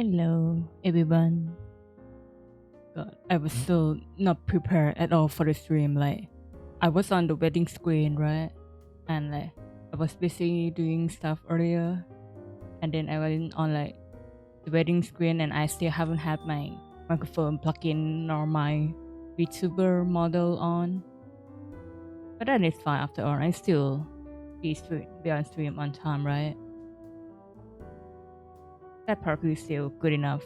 Hello, everyone. God, I was so not prepared at all for the stream. Like, I was on the wedding screen, right? And like, I was busy doing stuff earlier, and then I went on like the wedding screen, and I still haven't had my microphone plugged in nor my VTuber model on. But then it's fine after all. I still be on stream on time, right? That probably is still good enough.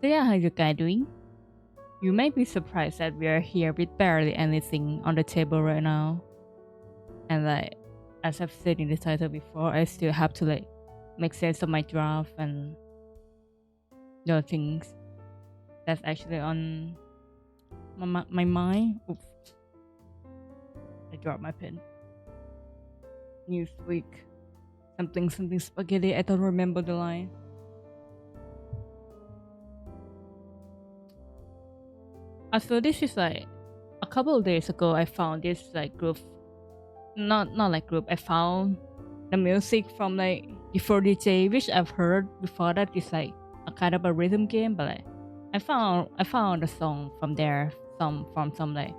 So yeah, how you guys doing? You may be surprised that we are here with barely anything on the table right now. And like as I've said in the title before, I still have to like make sense of my draft and the things that's actually on my mind. Oops, I dropped my pen. Newsweek. Something spaghetti. I don't remember the line. So this is like a couple of days ago I found this like group, not like group, I found the music from like before DJ, which I've heard before that is like a kind of a rhythm game, but like I found a song from there, some from some like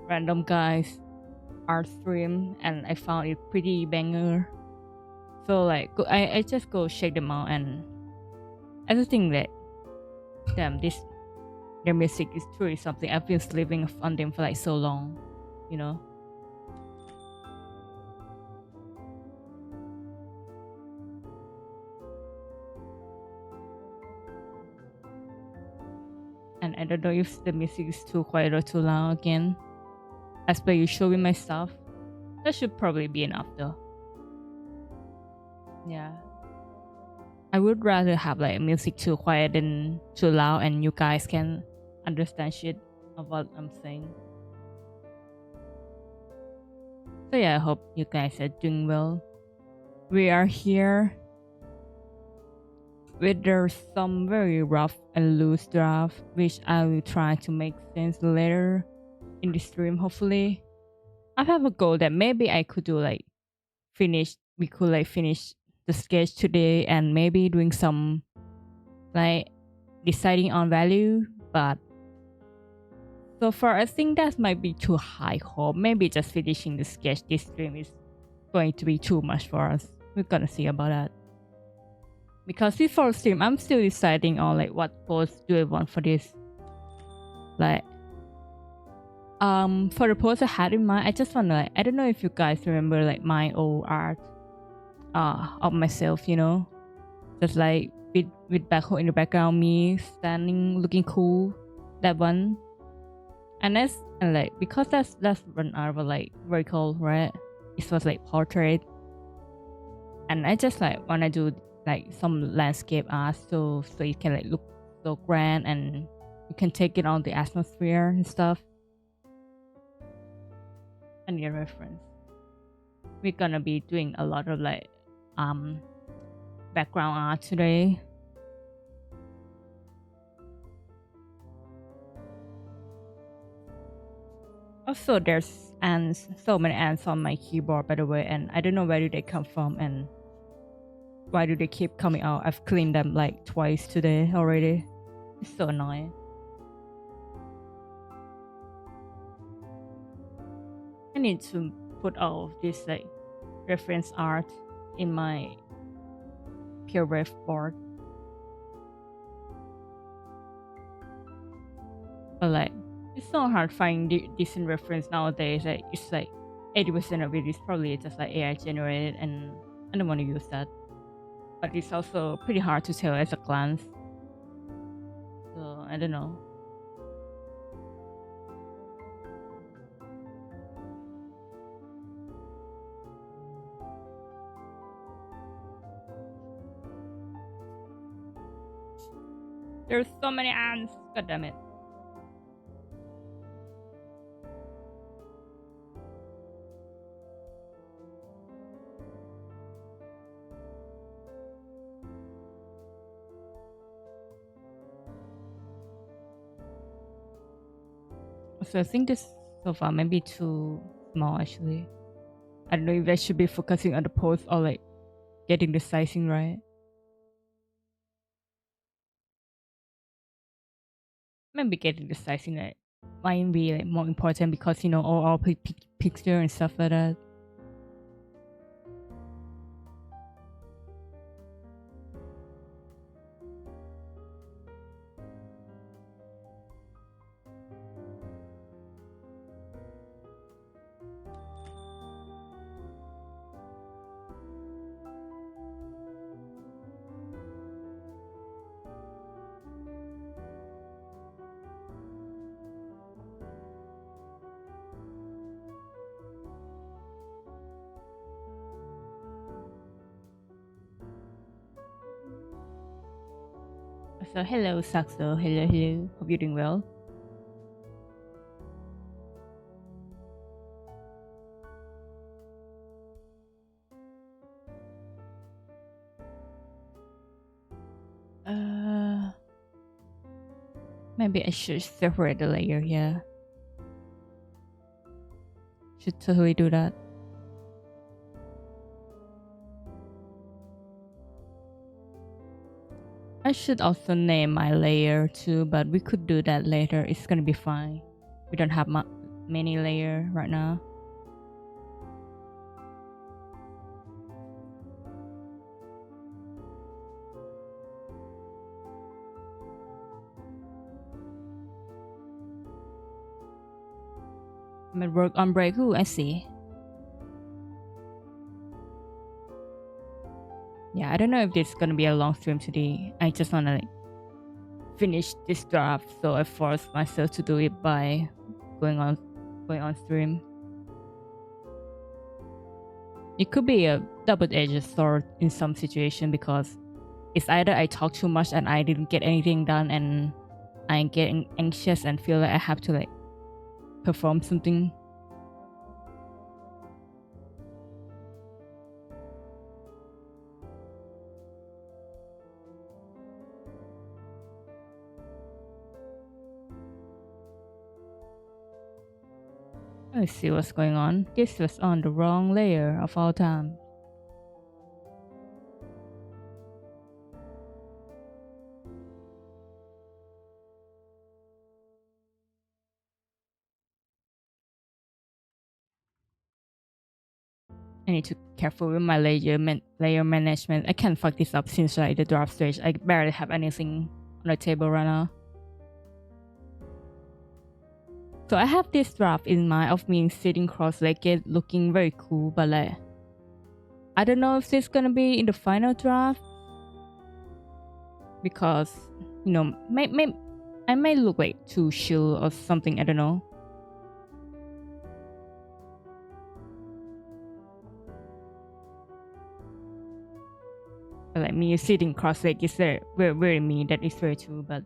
random guys art stream, and I found it pretty banger. So like I just go check them out, and I just think that damn, this their music is truly something. I've been sleeping on them for like so long, you know. And I don't know if the music is too quiet or too loud again. As per usual with my stuff, that should probably be enough though. Yeah. I would rather have like music too quiet than too loud, and you guys can understand shit of what I'm saying. So yeah, I hope you guys are doing well. We are here with there's some very rough and loose draft, which I will try to make sense later in the stream. Hopefully, I have a goal that maybe I could do like we could like finish the sketch today, and maybe doing some like deciding on value, but so far I think that might be too high hope. Maybe just finishing the sketch this stream is going to be too much for us. We're gonna see about that. Because before stream I'm still deciding on like what pose do I want for this. Like for the pose I had in mind, I just wanna like, I don't know if you guys remember like my old art of myself, you know, just like with backhoe in the background, me standing looking cool, that one. And like because that's one art of like vertical, right? It was like portrait, and I just like wanna do like some landscape art, so it can like look so grand, and you can take it on the atmosphere and stuff. I need a reference. We're gonna be doing a lot of like background art today. Also, there's ants, so many ants on my keyboard, by the way, and I don't know where do they come from and why do they keep coming out. I've cleaned them like twice today already. It's so annoying. I need to put all of this like reference art in my PureRef board. But like, it's so hard finding decent reference nowadays. Like, it's like 80% of it is probably just like AI generated, and I don't want to use that. But it's also pretty hard to tell at a glance. So I don't know. There's so many ants. God damn it. So I think this so far may be too small actually. I don't know if I should be focusing on the post or like getting the sizing right. Maybe getting the sizing right might be like more important because all picture and stuff like that. So hello Saxo, hello. Hope you're doing well. Maybe I should separate the layer, yeah. Should totally do that. I should also name my layer too, but we could do that later. It's gonna be fine. We don't have many layer right now. I'm at work on break. Ooh, I see. Yeah, I don't know if this is gonna be a long stream today. I just wanna like finish this draft, so I forced myself to do it by going on stream. It could be a double-edged sword in some situation because it's either I talk too much and I didn't get anything done and I get anxious and feel like I have to like perform something. Let's see what's going on. This was on the wrong layer of all time. I need to be careful with my layer management. I can't fuck this up since like the draft stage. I barely have anything on the table right now. So I have this draft in mind of me sitting cross-legged, looking very cool, but like I don't know if this is gonna be in the final draft because I may look like too chill or something. I don't know. But like me sitting cross-legged is very me. That is very true, but.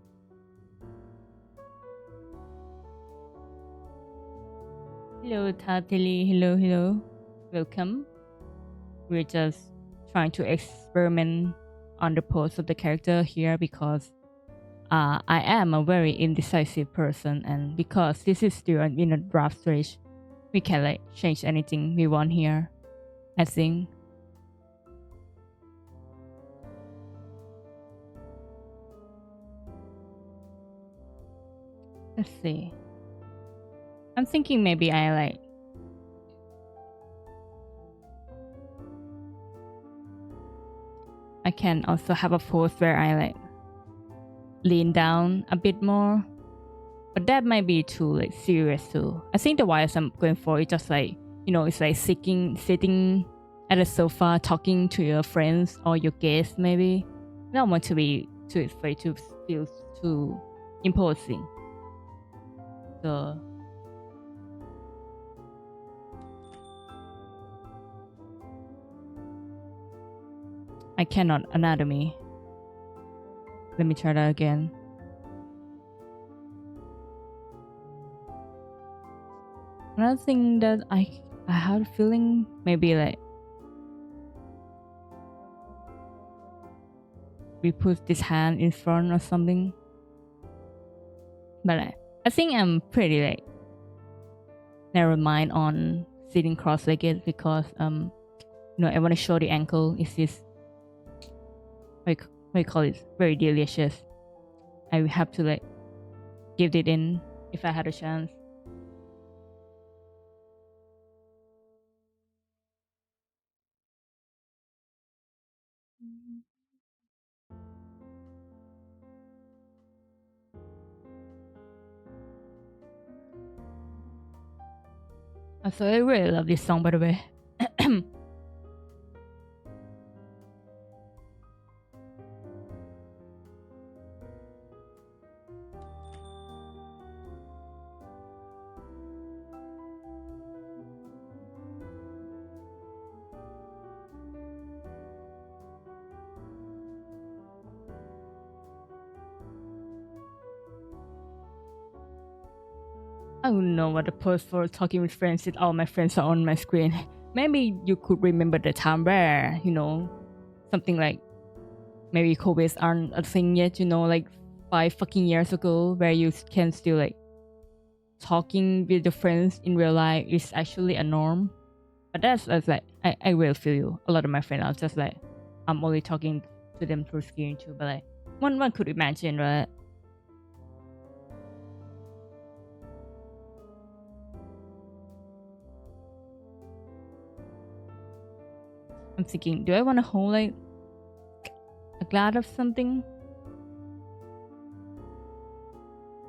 Hello, Tatili. Hello. Welcome. We're just trying to experiment on the pose of the character here because I am a very indecisive person, and because this is still in a draft stage, we can like change anything we want here, I think. Let's see. I'm thinking maybe I can also have a pose where I like lean down a bit more, but that might be too like serious too. I think the vibes I'm going for is just like it's like sitting at a sofa talking to your friends or your guests maybe. I don't want to be too afraid to feel too imposing. So I cannot anatomy. Let me try that again. Another thing that I had a feeling maybe like we put this hand in front or something. But like, I think I'm pretty like narrow mind on sitting cross-legged because I want to show the ankle. Is this like I call it very delicious. I will have to like give it in if I had a chance. So I really love this song, by the way. I don't know what the post for talking with friends is. All my friends are on my screen. Maybe you could remember the time where, something like maybe COVID aren't a thing yet, like 5 fucking years ago, where you can still like talking with your friends in real life is actually a norm. But that's like, I will feel you. A lot of my friends are just like, I'm only talking to them through screen too, but like, one could imagine, right? I'm thinking, do I want to hold like a glass of something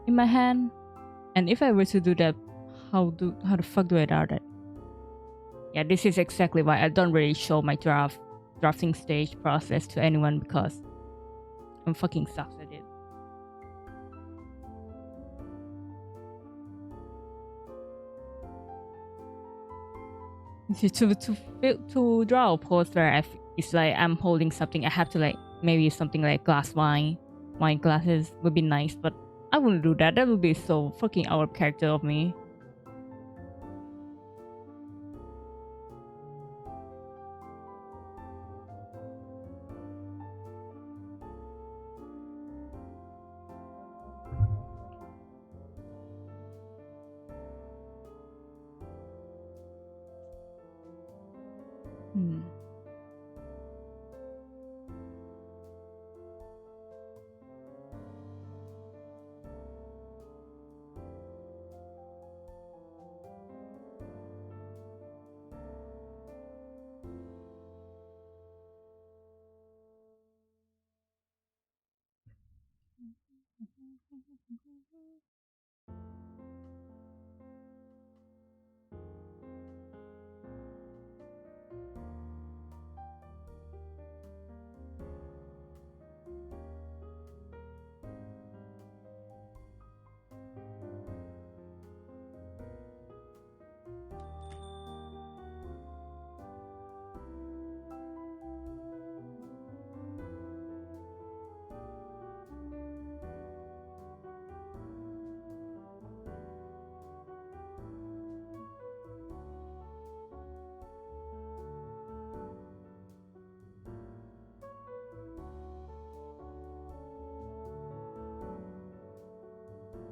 in my hand? And if I were to do that, how the fuck do I do that? Yeah, this is exactly why I don't really show my drafting stage process to anyone because I'm fucking sucks at it. To draw a pose where it's like I'm holding something, I have to like maybe something like wine glasses would be nice, but I wouldn't do that. That would be so fucking out of character of me. Hmm.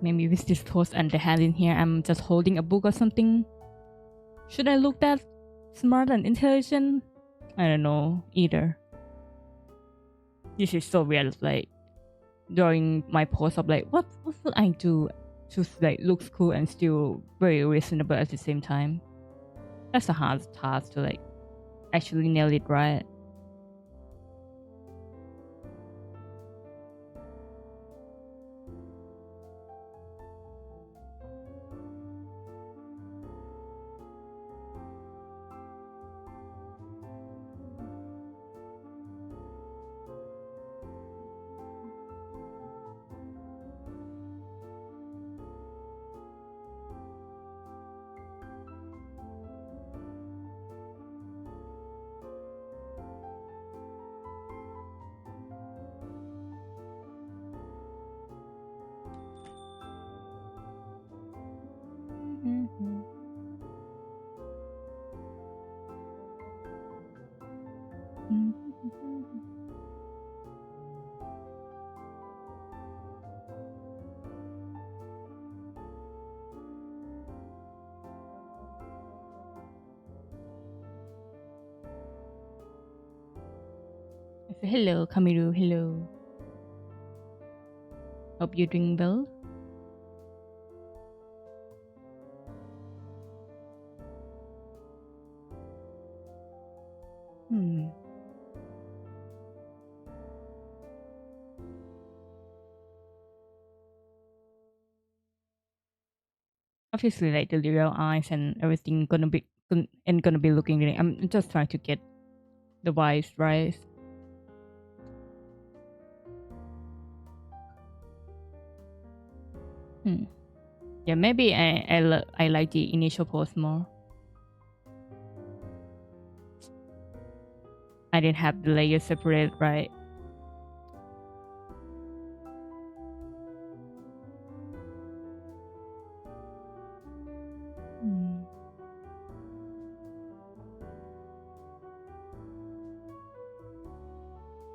Maybe with this pose and the hand in here, I'm just holding a book or something. Should I look that smart and intelligent? I don't know either. This is so weird. Like drawing my pose of like what should I do to like looks cool and still very reasonable at the same time. That's a hard task to like actually nail it right. So hello, Kamiru. Hello. Hope you're doing well. Hmm. Obviously, like the little eyes and everything gonna be looking really. I'm just trying to get the vibes right. Hmm. Yeah, maybe I like the initial post more. I didn't have the layers separate, right? Hmm.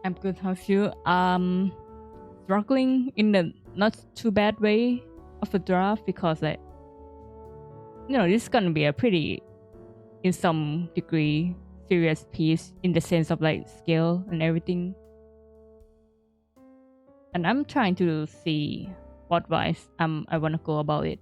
I'm good. How's you? Struggling in the not too bad way of a draft because like this is gonna be a pretty, in some degree, serious piece in the sense of like skill and everything. And I'm trying to see what wise I wanna go about it.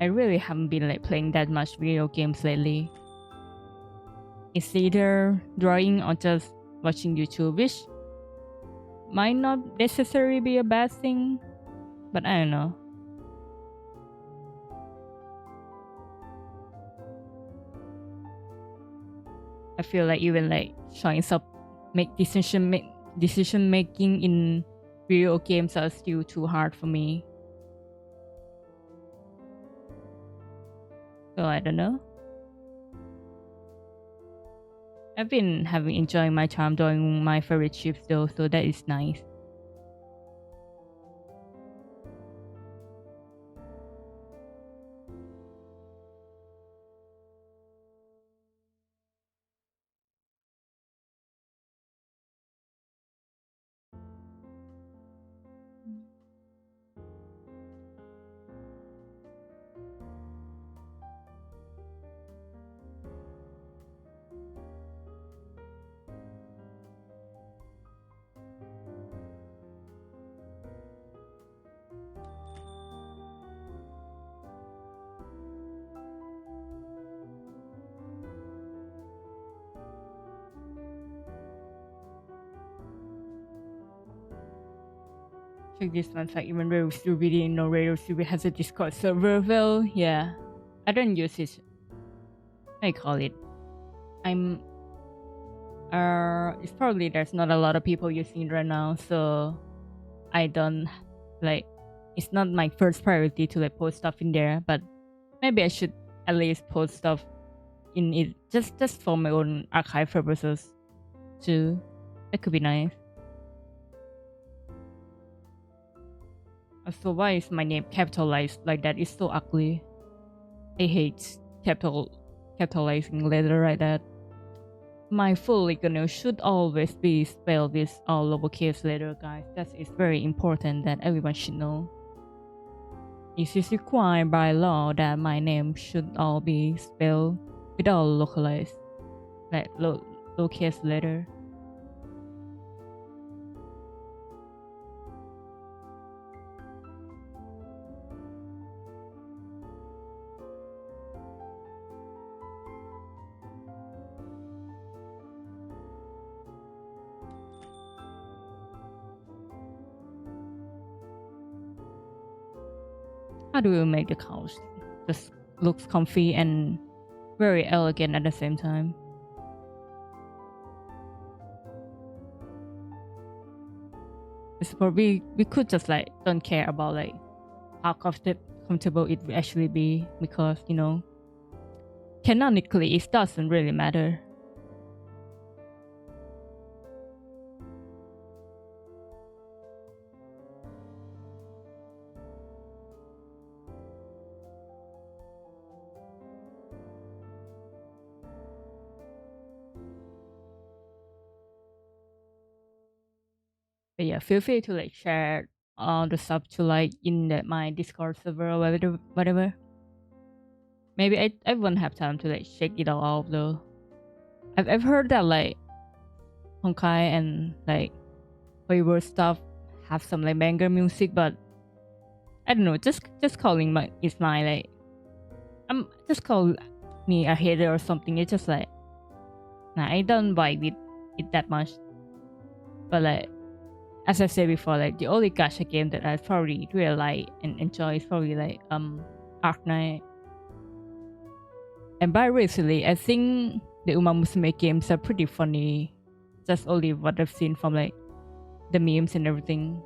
I really haven't been like playing that much video games lately. It's either drawing or just watching YouTube, which might not necessarily be a bad thing, but I don't know. I feel like even like trying up make decision making in video games are still too hard for me. So I don't know. I've been having enjoying my time doing my favorite ships though, so that is nice. Check this one fact, even Radio Studio didn't know Radio Studio has a Discord server. Well, yeah. I don't use it. I call it. I'm it's probably there's not a lot of people using it right now, so I don't like it's not my first priority to like post stuff in there, but maybe I should at least post stuff in it just for my own archive purposes too. That could be nice. So why is my name capitalized like that? It's so ugly. I hate capitalizing letter like that. My full legal name should always be spelled with all lowercase letter, guys. That is very important that everyone should know. It is required by law that my name should all be spelled with all localized, like lowercase letter. How do you make the couch just looks comfy and very elegant at the same time? I suppose we could just like don't care about like how comfortable it will actually be, because canonically it doesn't really matter. But yeah, feel free to like share the stuff to like in my Discord server or whatever. Maybe I won't have time to like check it all out though. I've heard that like Honkai and like Hoiberg stuff have some like banger music, but I don't know. Just calling my is my like I'm just call me a hater or something. It's just like nah, I don't vibe with it that much. But like as I said before, like the only gacha game that I probably really like and enjoy is probably like Arknight. And by recently, I think the Uma Musume games are pretty funny. That's only what I've seen from like the memes and everything.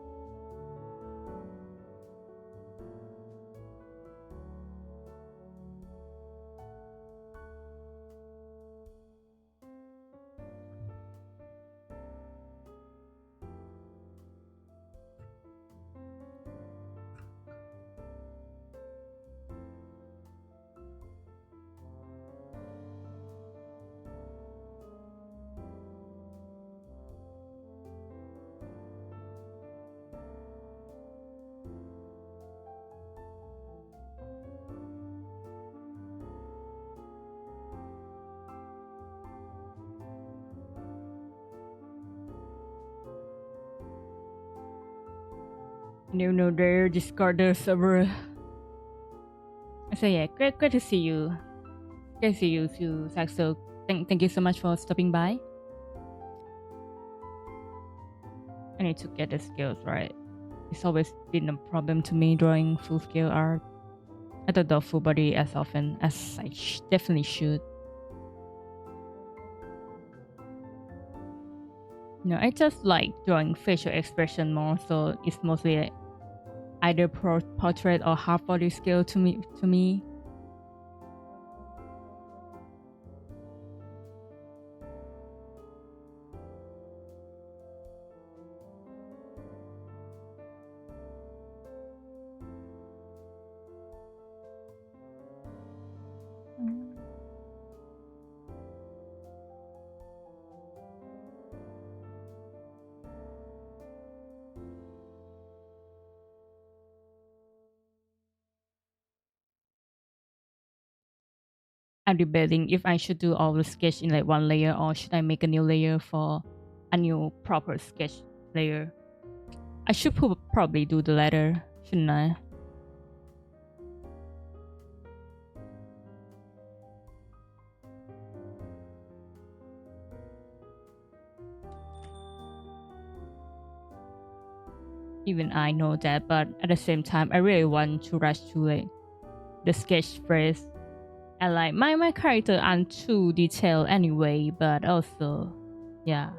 Their Discord server. So yeah, great to see you. Great to see you too, Saxo. Thank you so much for stopping by. I need to get the skills right. It's always been a problem to me drawing full scale art. I don't draw full body as often as I definitely should. I just like drawing facial expression more, so it's mostly like either portrait or half body scale to me. I'm debating if I should do all the sketch in like one layer, or should I make a new layer for a new proper sketch layer. I should probably do the latter, shouldn't I? Even I know that, but at the same time, I really want to rush to like the sketch first. And like my character aren't too detailed anyway, but also, yeah.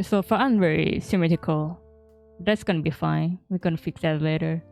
So for I'm very symmetrical. That's gonna be fine. We're gonna fix that later.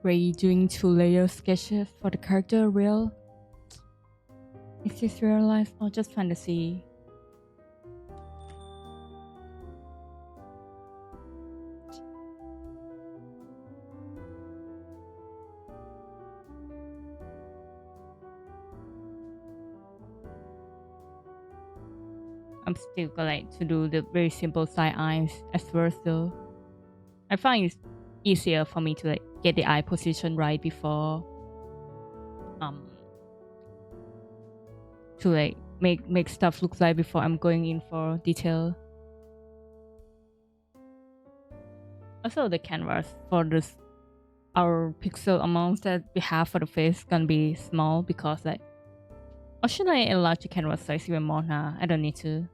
Ray doing two-layer sketches for the character real? Is this real life or just fantasy? I'm still going to do the very simple side eyes as first though. I find it's easier for me to like get the eye position right before um to like make stuff look like before I'm going in for detail. Also the canvas for this our pixel amounts that we have for the face can be small because like or should I enlarge the canvas size even more now? I don't need to.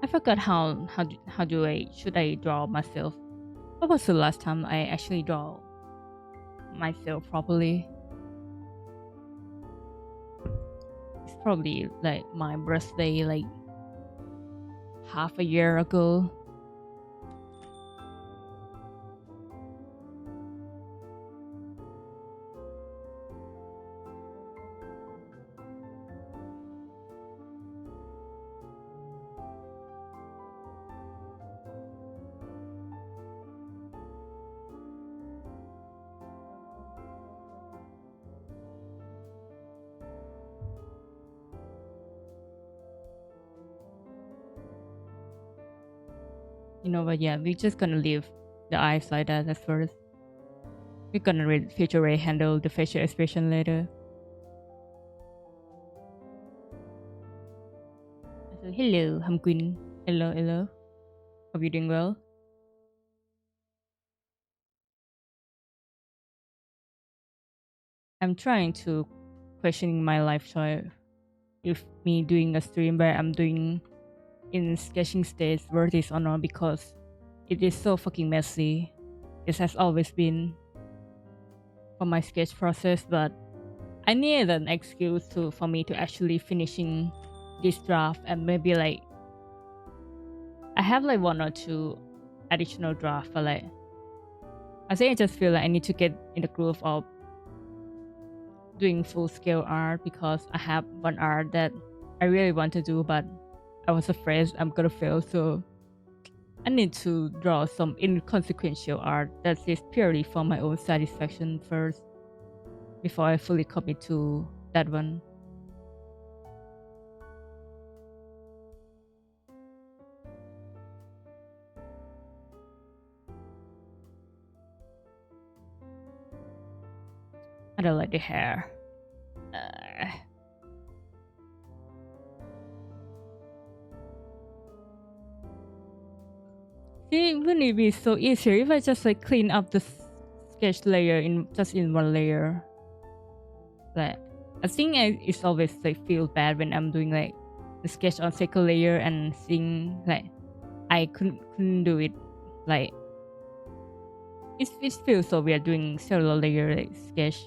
I forgot how do I should I draw myself. What was the last time I actually draw myself properly? It's probably like my birthday like half a year ago. You know, but yeah, we're just gonna leave the eyes like that at first. We're gonna read Future Ray handle the facial expression later. So hello, I'm Queen. Hello, hello. Hope you're doing well. I'm trying to questioning my life choice. If me doing a stream where I'm doing in sketching stage worth it or not because it is so fucking messy. It has always been for my sketch process, but I need an excuse to for me to actually finishing this draft and maybe like I have like one or two additional draft, but like I think I just feel like I need to get in the groove of doing full scale art because I have one art that I really want to do, but I was afraid I'm gonna fail, so I need to draw some inconsequential art that is purely for my own satisfaction first before I fully commit to that one. I don't like the hair. Uh, See, wouldn't it be so easier if I just like clean up the sketch layer in just in one layer? Like, I think it's always like feel bad when I'm doing like the sketch on second layer and seeing like I couldn't do it. Like it feels so weird doing several layer like sketch.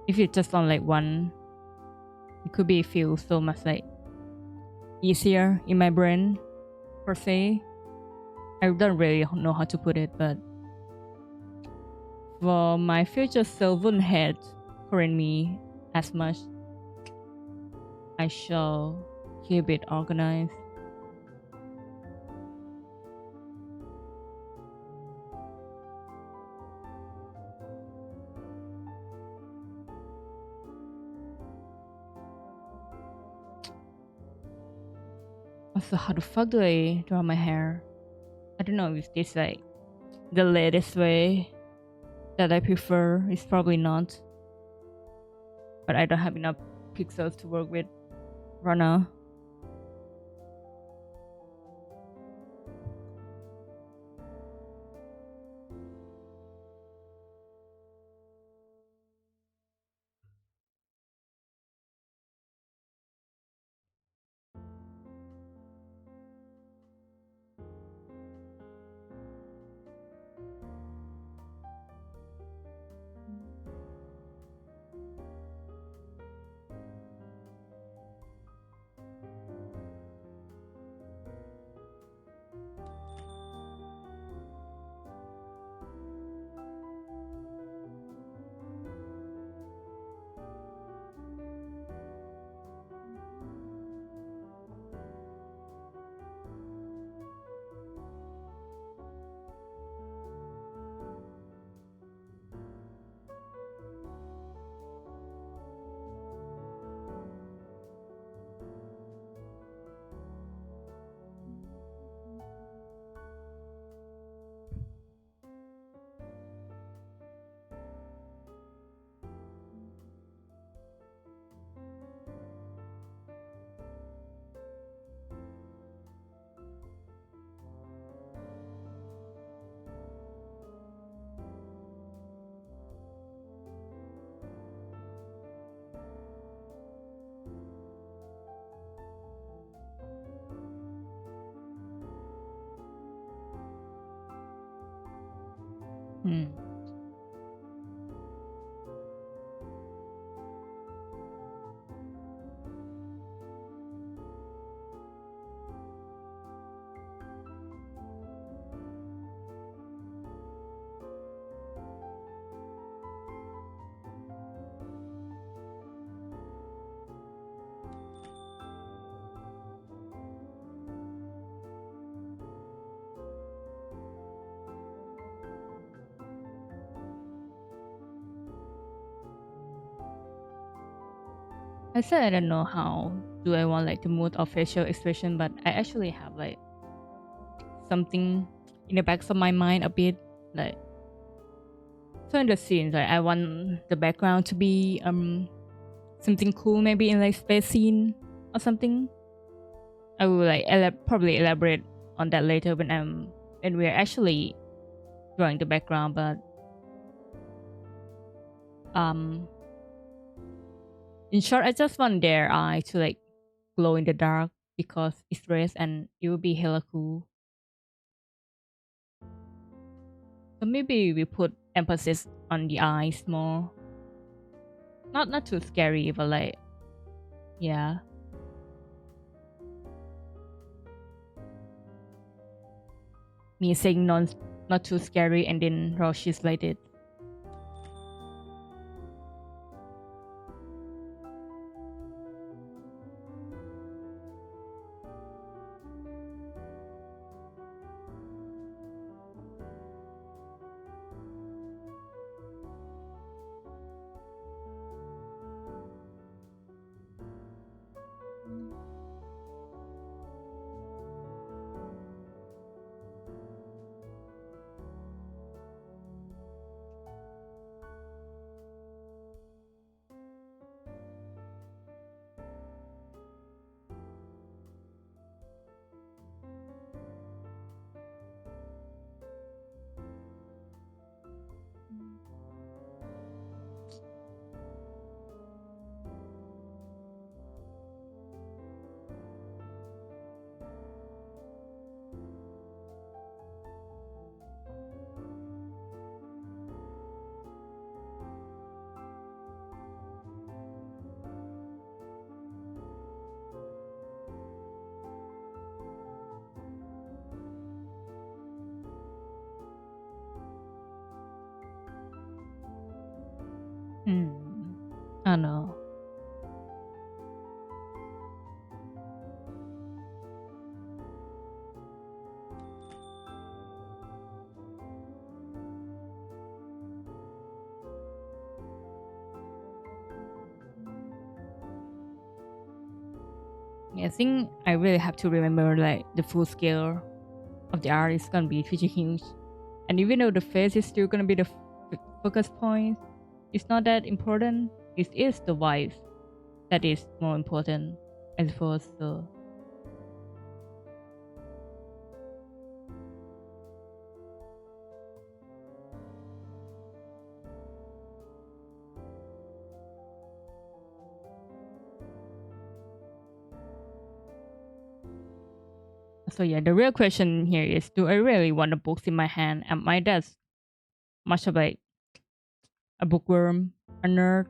If it's just on like one, it could be feel so much like easier in my brain per se. I don't really know how to put it, but for my future self wouldn't hate current me as much. I shall keep it organized. Also, how the fuck do I draw my hair? I don't know if this like the latest way that I prefer. It's probably not, but I don't have enough pixels to work with right now. Hmm. I said I don't know how do I want like the mood or facial expression, but I actually have like something in the back of my mind a bit. Like so in the scenes, like I want the background to be something cool, maybe in like space scene or something. I will like probably elaborate on that later when we're actually drawing the background. But um, in short, I just want their eye to like glow in the dark because it's red and it will be hella cool. So maybe we put emphasis on the eyes more. Not too scary, but like yeah. Me saying not too scary and then Roshi's like it. Hmm. I know. Yeah, I think I really have to remember like the full scale of the art is gonna be pretty huge. And even though the face is still gonna be the focus point, it's not that important. It is the vibes that is more important, I suppose. So yeah, the real question here is: do I really want the books in my hand? Am I that much of like a bookworm, a nerd?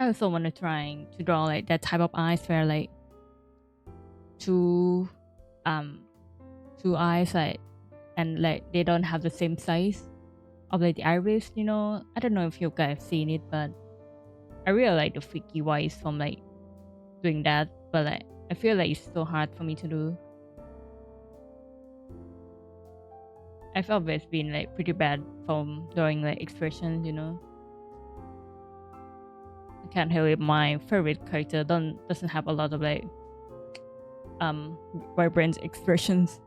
I also want to try to draw like that type of eyes where like two um two eyes like and like they don't have the same size of like the iris, you know. I don't know if you guys have seen it, but I really like the freaky voice from like doing that, but like I feel like it's so hard for me to do. I've always been like pretty bad from drawing like expressions, you know. I can't help it. My favorite character doesn't have a lot of like um vibrant expressions.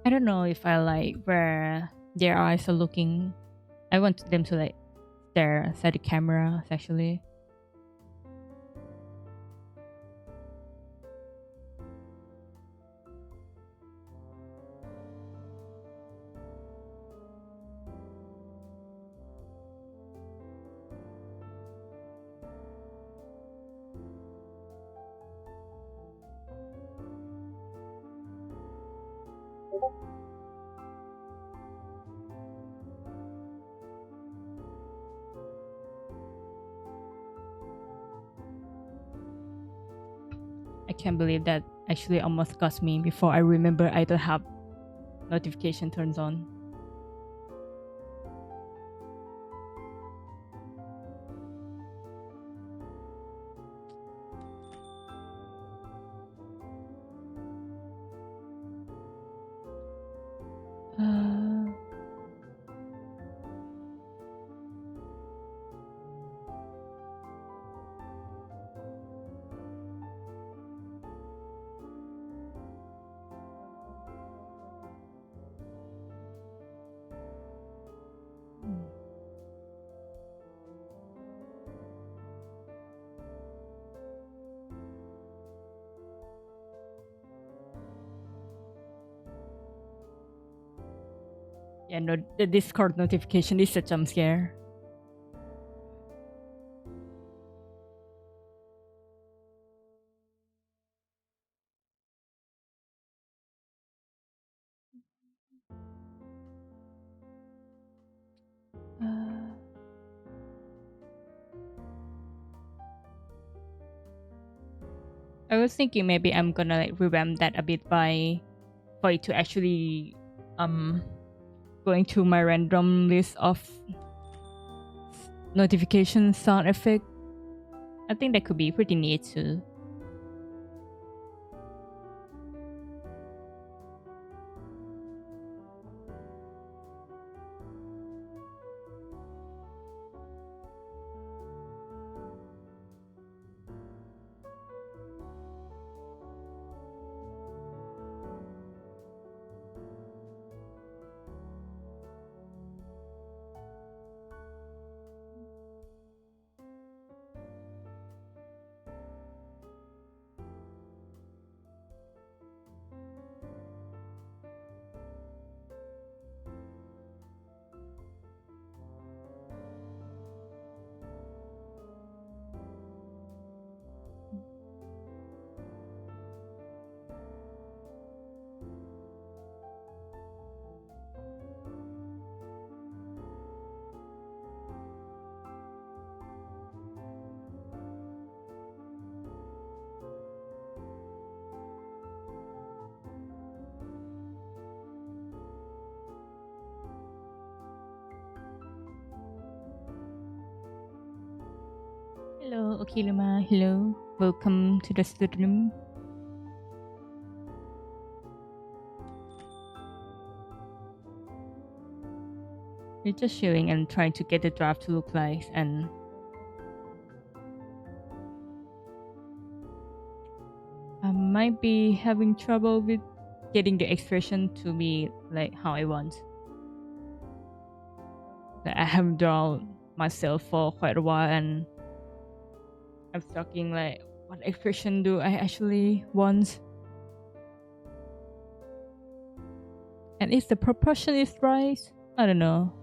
I don't know if I like where their eyes are looking. I want them to like stare at the camera actually. I can't believe that actually almost got me before I remember I don't have notification turns on. Uh, yeah, no, the Discord notification is a jump scare. Uh, I was thinking maybe I'm gonna like revamp that a bit by for it to actually um going to my random list of notification sound effect. I think that could be pretty neat too. Hello, Okiluma. Hello. Welcome to the stream. We're just chilling and trying to get the draft to look like, and I might be having trouble with getting the expression to be like how I want. Like, I haven't drawn myself for quite a while, and I'm talking like, what expression do I actually want? And if the proportion is right, I don't know.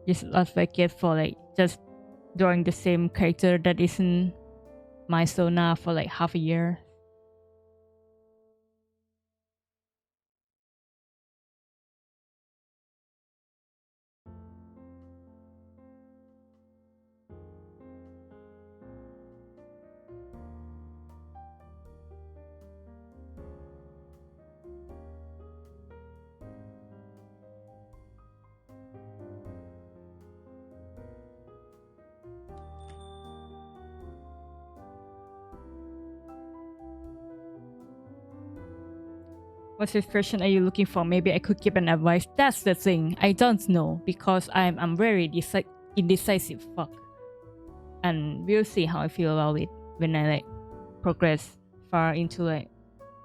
Just lost like it for like just drawing the same character that isn't my Sona for like half a year. What expression are you looking for? Maybe I could give an advice. That's the thing. I don't know because I'm very indecisive. Fuck. And we'll see how I feel about it when I like progress far into like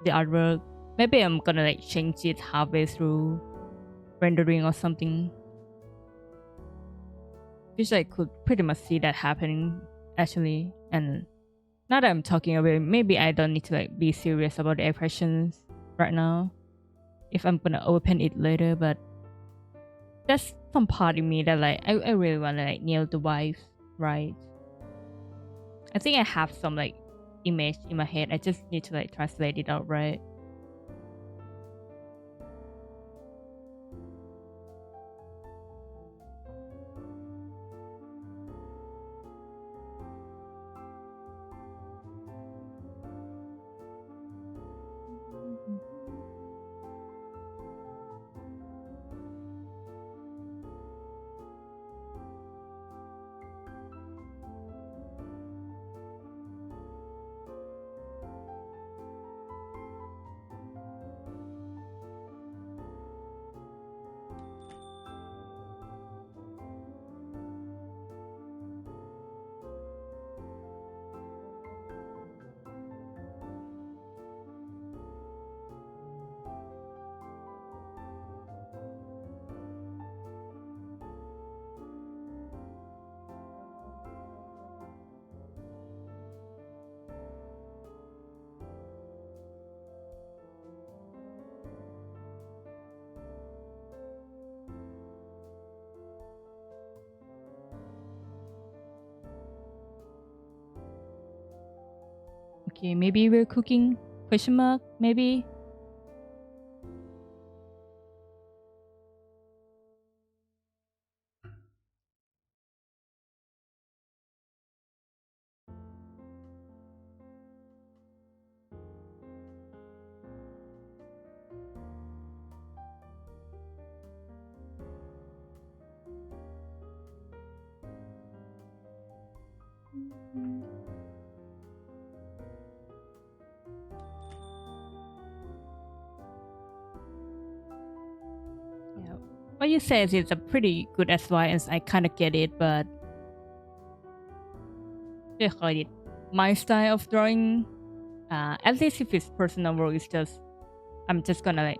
the artwork. Maybe I'm gonna like change it halfway through rendering or something. Which I could pretty much see that happening actually. And now that I'm talking about it, maybe I don't need to like be serious about the expressions right now if I'm gonna open it later, but that's some part of me that like I really wanna like nail the vibes right. I think I have some like image in my head. I just need to like translate it out right. Okay, maybe we're cooking? Question mark? Maybe? Yeah. What you said is a pretty good advice. I kind of get it, but yeah, call it my style of drawing. At least if it's personal work, it's just I'm just gonna like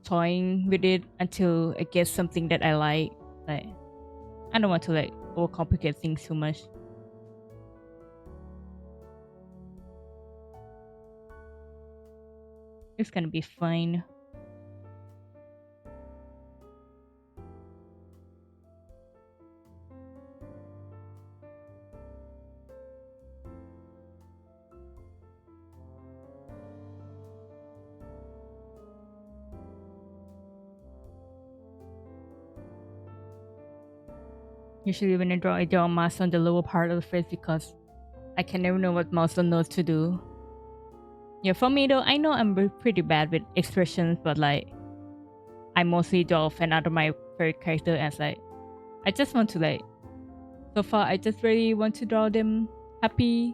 toying with it until I get something that I like. Like I don't want to like overcomplicate things too much. It's gonna be fine. Usually when I draw a mouse on the lower part of the face because I can never know what mouse knows to do. Yeah, for me though, I know I'm pretty bad with expressions, but like I mostly draw fan out of my favorite character as like I just want to like so far I just really want to draw them happy,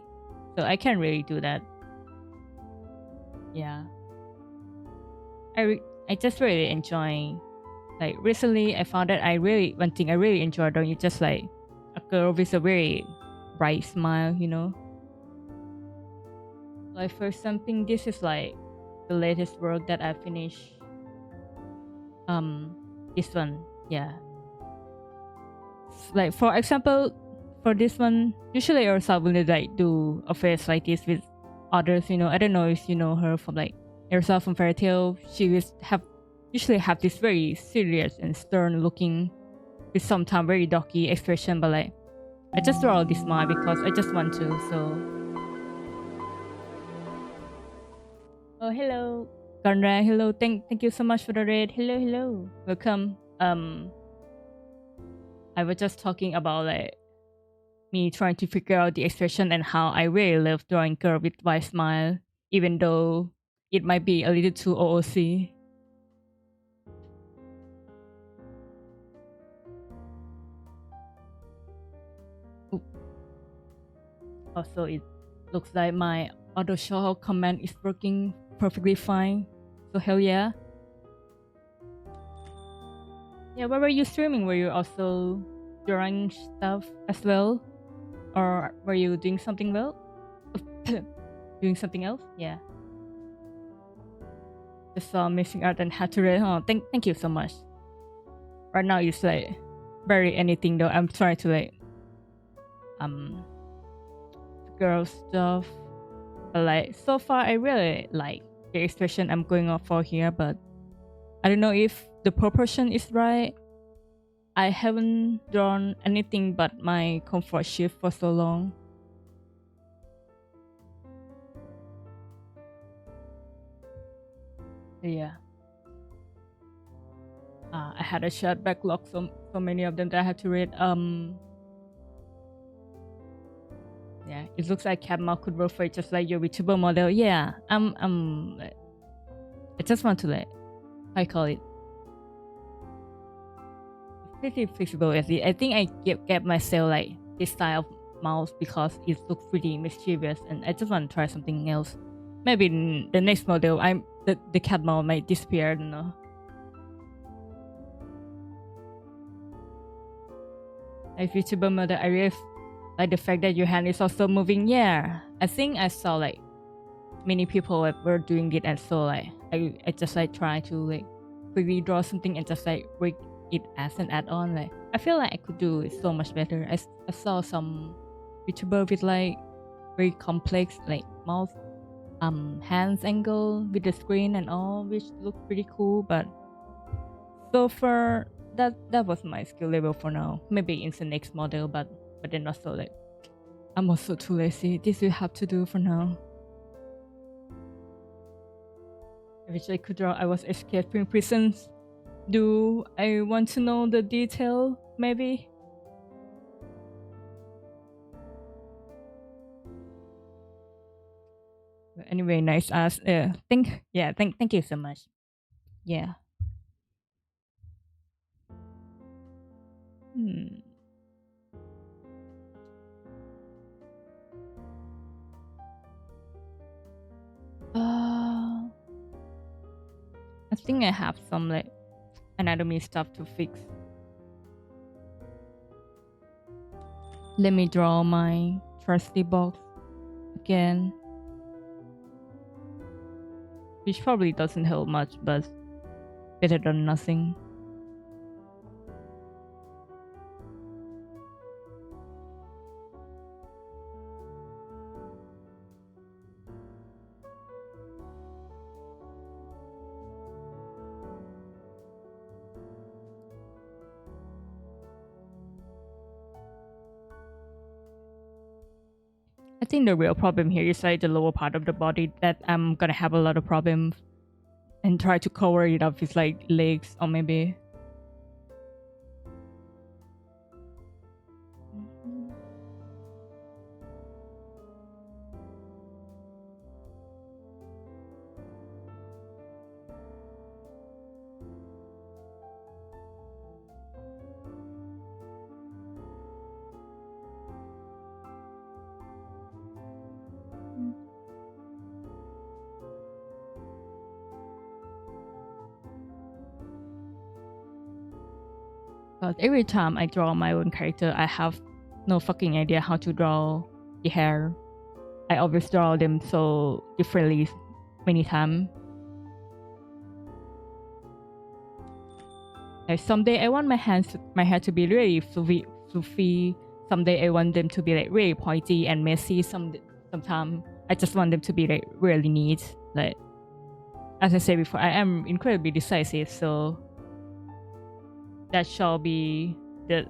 so I can't really do that. Yeah, I just really enjoy. Like recently, I found that one thing I really enjoy doing is just like a girl with a very bright smile, you know. Like for something, this is like the latest work that I finished. Um, this one, yeah. Like for example, for this one, usually Ursa will like do a face like this with others. You know, I don't know if you know her from like Ursa from Fairy Tail. She will have usually have this very serious and stern looking, with sometimes very doggy expression. But like I just draw this smile because I just want to. So, oh hello, Conrad. Hello, thank you so much for the raid. Hello, hello, welcome. I was just talking about like me trying to figure out the expression and how I really love drawing girl with wide smile, even though it might be a little too OOC. Oop. Also, it looks like my auto show command is working perfectly fine. So hell yeah. Yeah, where were you streaming? Were you also drawing stuff as well? Or were you doing something well? Doing something else? Yeah. Just saw missing art and had to read. Oh, thank you so much. Right now it's like very anything though. I'm trying to like um girl stuff. But like so far I really like the expression I'm going off for here, but I don't know if the proportion is right. I haven't drawn anything but my comfort shift for so long. Yeah. I had a shared backlog, so many of them that I had to read. Yeah, it looks like Capma could work for it just like your VTuber model. Yeah, I just want to like, I call it pretty flexible. I think I get myself like this style of mouse because it looks pretty mischievous, and I just want to try something else. Maybe in the next model, the cat mouse might disappear. I don't know. Like VTuber model, I really like the fact that your hand is also moving. Yeah, I think I saw like many people like, were doing it, and so like I just like try to like quickly draw something and just like break it as an add-on. Like I feel like I could do it so much better. I saw some YouTuber with like very complex like mouse hands angle with the screen and all, which looked pretty cool. But so far that was my skill level for now. Maybe in the next model, but then also like I'm also too lazy. This will have to do for now. I wish I could draw. I was escaping prisons. Do I want to know the detail? Maybe. Anyway, nice ask. Thank you so much. Yeah. Hmm. Uh, I think I have some like anatomy stuff to fix. Let me draw my trusty box again, which probably doesn't help much, but better than nothing. I think the real problem here is like the lower part of the body that I'm gonna have a lot of problems and try to cover it up with like legs or maybe. Because every time I draw my own character, I have no fucking idea how to draw the hair. I always draw them so differently many times. Like someday I want my hair to be really fluffy. Someday I want them to be like really pointy and messy. Sometimes I just want them to be like really neat. Like as I said before, I am incredibly decisive, so that shall be the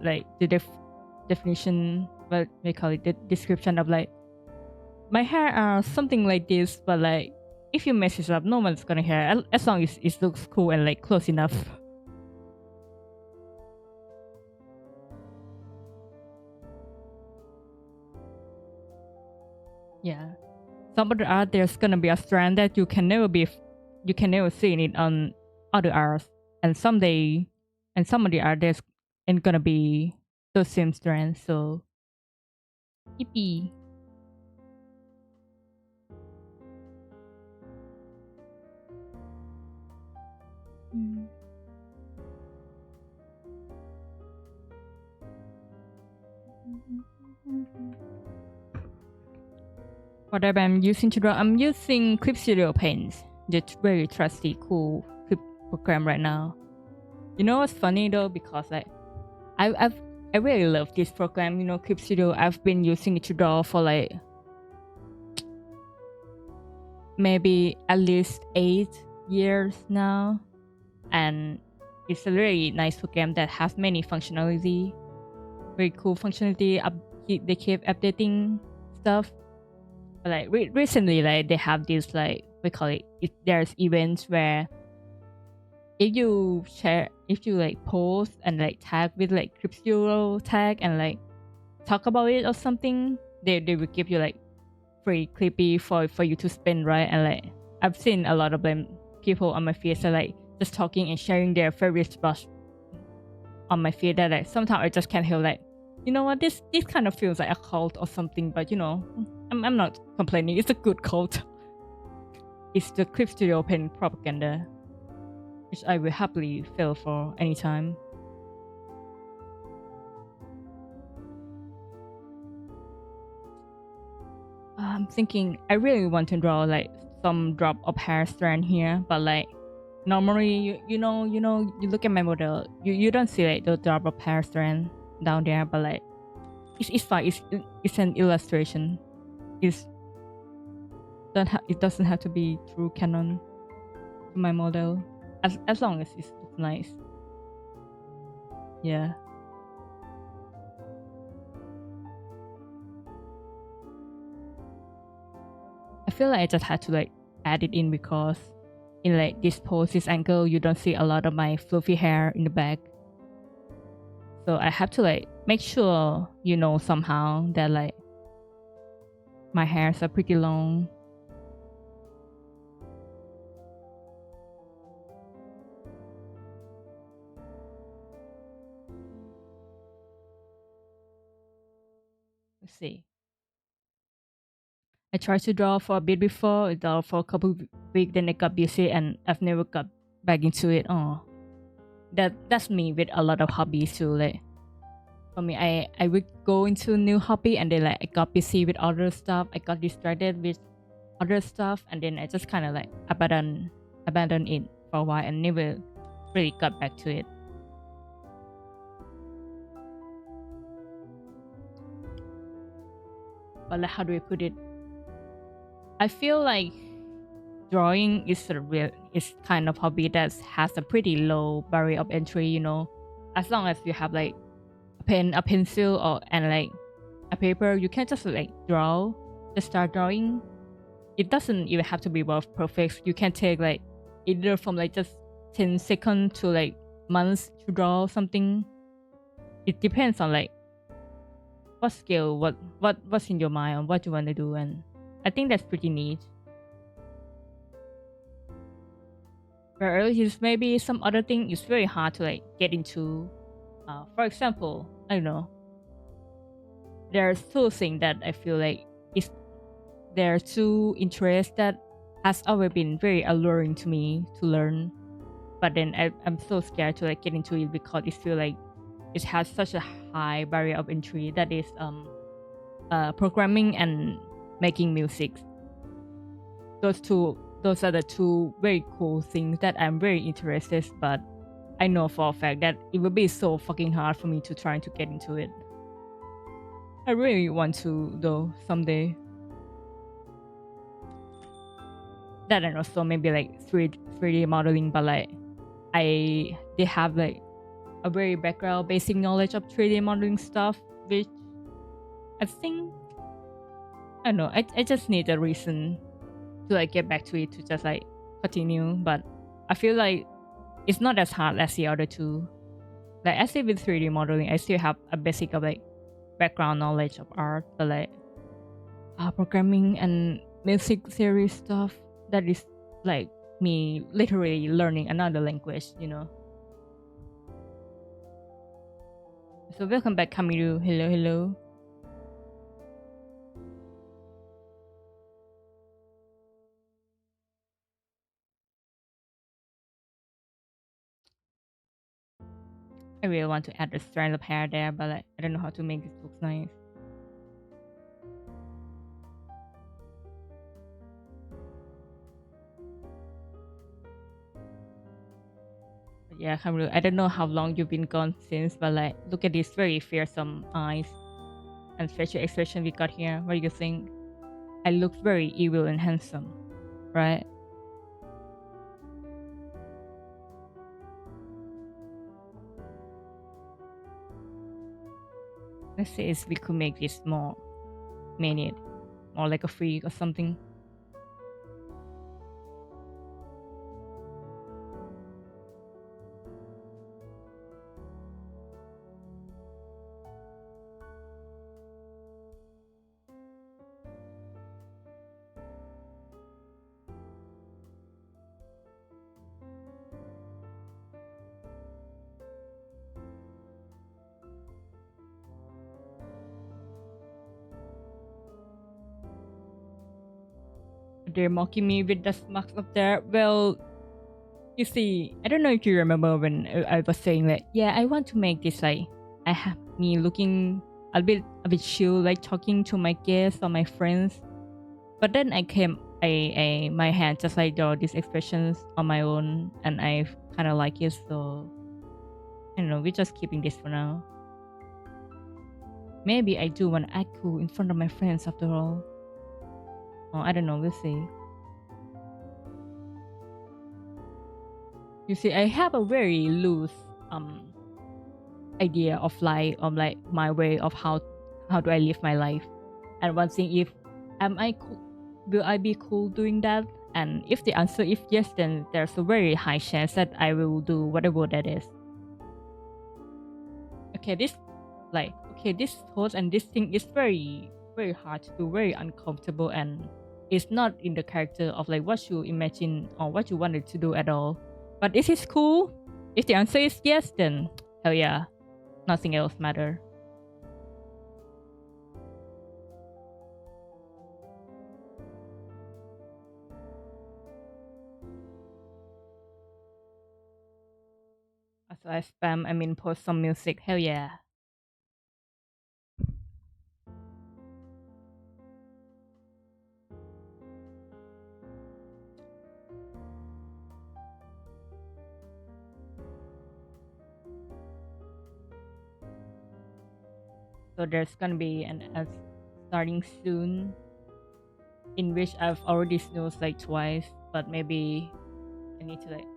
definition, what we call it, the description of like my hair are something like this, but like if you mess it up, no one's gonna care as long as it looks cool and like close enough. Yeah. Some other art, there's gonna be a strand that you can never see it on other arts, and some of the art there's ain't gonna be those same strands. So, yippee. Whatever I'm using to draw, I'm using Clip Studio Paint, the very trusty, cool clip program right now. You know what's funny though? Because like, I really love this program. You know, Clip Studio. I've been using it to draw for like maybe at least 8 years now, and it's a really nice program that has many functionality, very cool functionality. They keep updating stuff. But like recently, like they have this like we call it. There's events where if you like post and like tag with like Clip Studio tag and like talk about it or something, they will give you like free Clippy for you to spend, right? And like I've seen a lot of them people on my feed are like just talking and sharing their favorite spots on my feed that like sometimes I just can't help like, you know what, this kind of feels like a cult or something, but you know, I'm not complaining. It's a good cult. It's the Clip Studio Pen propaganda, which I will happily fail for anytime. I'm thinking I really want to draw like some drop of hair strand here, but like normally you look at my model, you don't see like the drop of hair strand down there, but like it's fine. It's an illustration. It doesn't have to be true canon to my model, as long as it looks nice. Yeah. I feel like I just had to like add it in because in like this pose, this angle, you don't see a lot of my fluffy hair in the back. So I have to like make sure somehow that like my hairs are pretty long. Let's see. I tried to draw for a bit before, I draw for a couple of weeks, then I got busy and I've never got back into it. Oh, that's me with a lot of hobbies too. Like for me, I would go into a new hobby and then like I got busy with other stuff. I got distracted with other stuff, and then I just kind of like abandoned it for a while and never really got back to it. But like, how do I put it? I feel like drawing is kind of hobby that has a pretty low barrier of entry. You know, as long as you have like a pen, a pencil, and like a paper, you can just like draw, just start drawing. It doesn't even have to be perfect. You can take like either from like just 10 seconds to like months to draw something. It depends on like what skill, what's in your mind, on what you want to do, and I think that's pretty neat. Whereas maybe some other thing is very hard to like get into. For example, I don't know. There's two things that I feel like there are two interests that has always been very alluring to me to learn, but then I'm so scared to like get into it because it feel like it has such a high barrier of entry, that is programming and making music. Those are the two very cool things that I'm very interested, but I know for a fact that it will be so fucking hard for me to try to get into it. I really want to though someday. That and also maybe like 3D modeling, but like they have like a very background basic knowledge of 3D modeling stuff, which I think I don't know, I just need a reason to like get back to it to just like continue. But I feel like it's not as hard as the other two. Like I say with 3D modeling, I still have a basic of like background knowledge of art, but like programming and music theory stuff, that is like me literally learning another language, you know. So welcome back, Kamiru. Hello, hello. I really want to add a strand of hair there, but like, I don't know how to make this look nice. But yeah, Kamiru, I don't know how long you've been gone since, but like, look at these very fearsome eyes and facial expression we got here. What do you think? I look very evil and handsome, right? Let's say if we could make this more minute, more like a freak or something. They're mocking me with the smacks up there. Well, you see, I don't know if you remember when I was saying that, yeah, I want to make this like, I have me looking a bit chill, like talking to my guests or my friends. But then my hand just like draw these expressions on my own, and I kind of like it. So I don't know, we're just keeping this for now. Maybe I do want to act cool in front of my friends after all. Oh, I don't know, we'll see. You see, I have a very loose idea of like my way of how do I live my life. And one thing, if am I cool, will I be cool doing that? And if the answer is yes, then there's a very high chance that I will do whatever that is. Okay, this thought and this thing is very very hard to do, very uncomfortable, and it's not in the character of like what you imagine or what you wanted to do at all. But is it cool? If the answer is yes, then hell yeah, nothing else matter. So I spam, I mean post some music, hell yeah. So there's gonna be an ad starting soon, in which I've already snoozed like twice, but maybe I need to like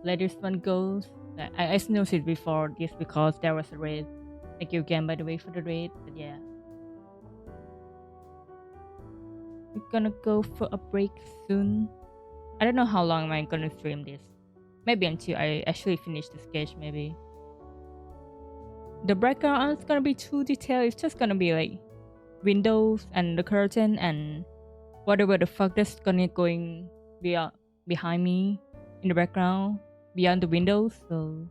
let this one go. I snoozed it before this because there was a raid. Thank you again, by the way, for the raid. But yeah, we're gonna go for a break soon. I don't know how long am I gonna stream this. Maybe until I actually finish the sketch. Maybe the background is gonna be too detailed. It's just gonna be like windows and the curtain and whatever the fuck that's gonna going behind me in the background beyond the windows. So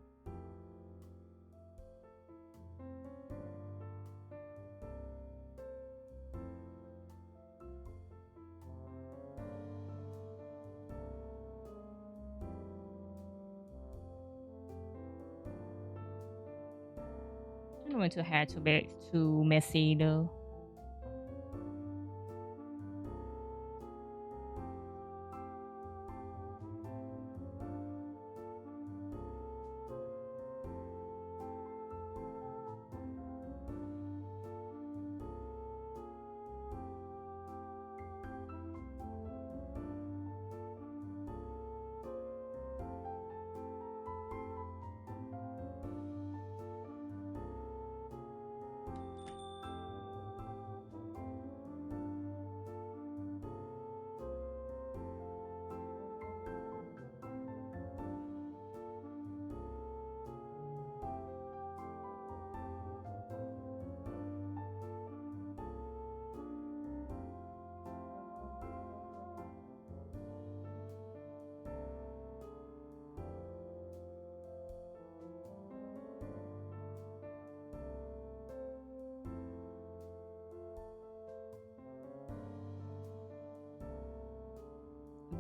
don't want to hair to be too messy though.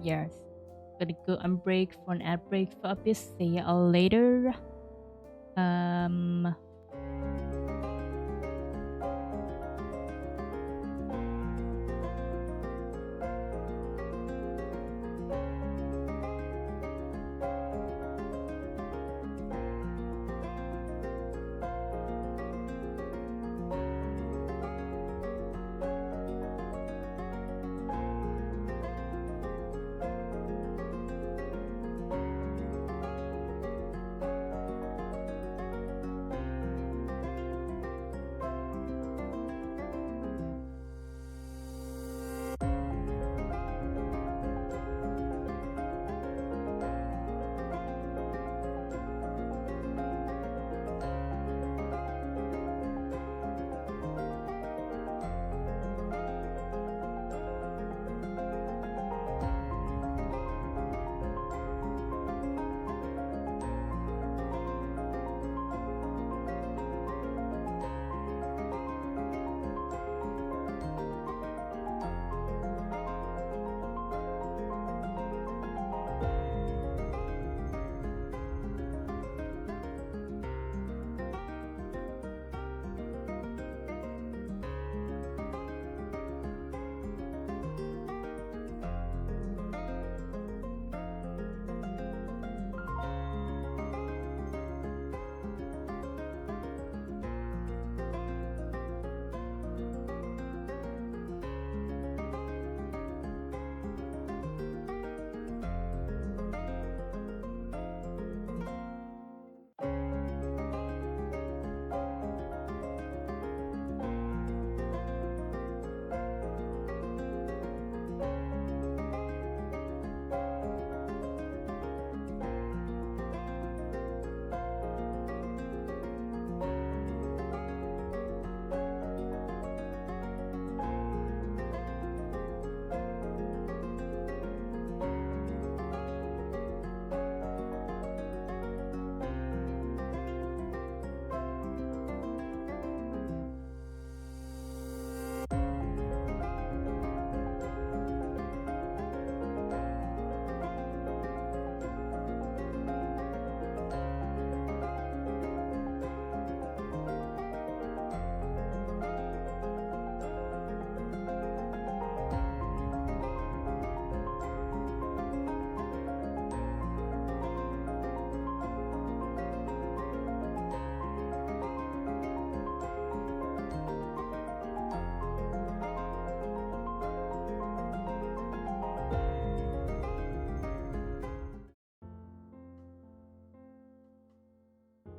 Yes. Gonna go and break for an ad break for a bit. See you all later. Um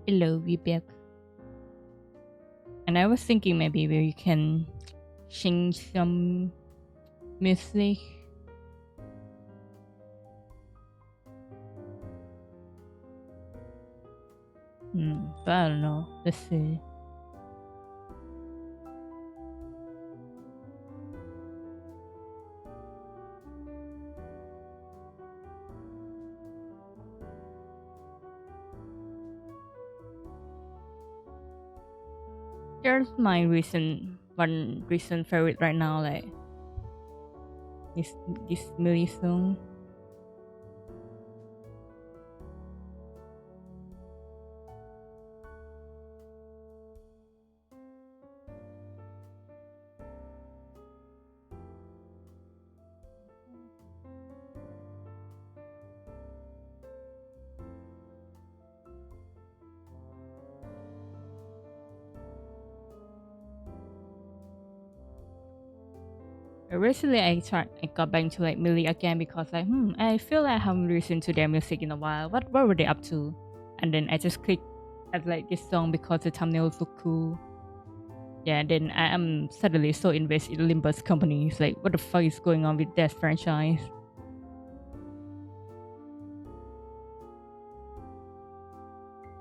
hello, we back. And I was thinking maybe we can change some music. But I don't know. Let's see. There's my recent favorite right now, like this Millie song. Recently, I got back into like Millie again because like, I feel like I haven't listened to their music in a while. What were they up to? And then I just clicked at like this song because the thumbnails look cool. Yeah, and then I am suddenly so invested in Limbus company. It's like, what the fuck is going on with that franchise?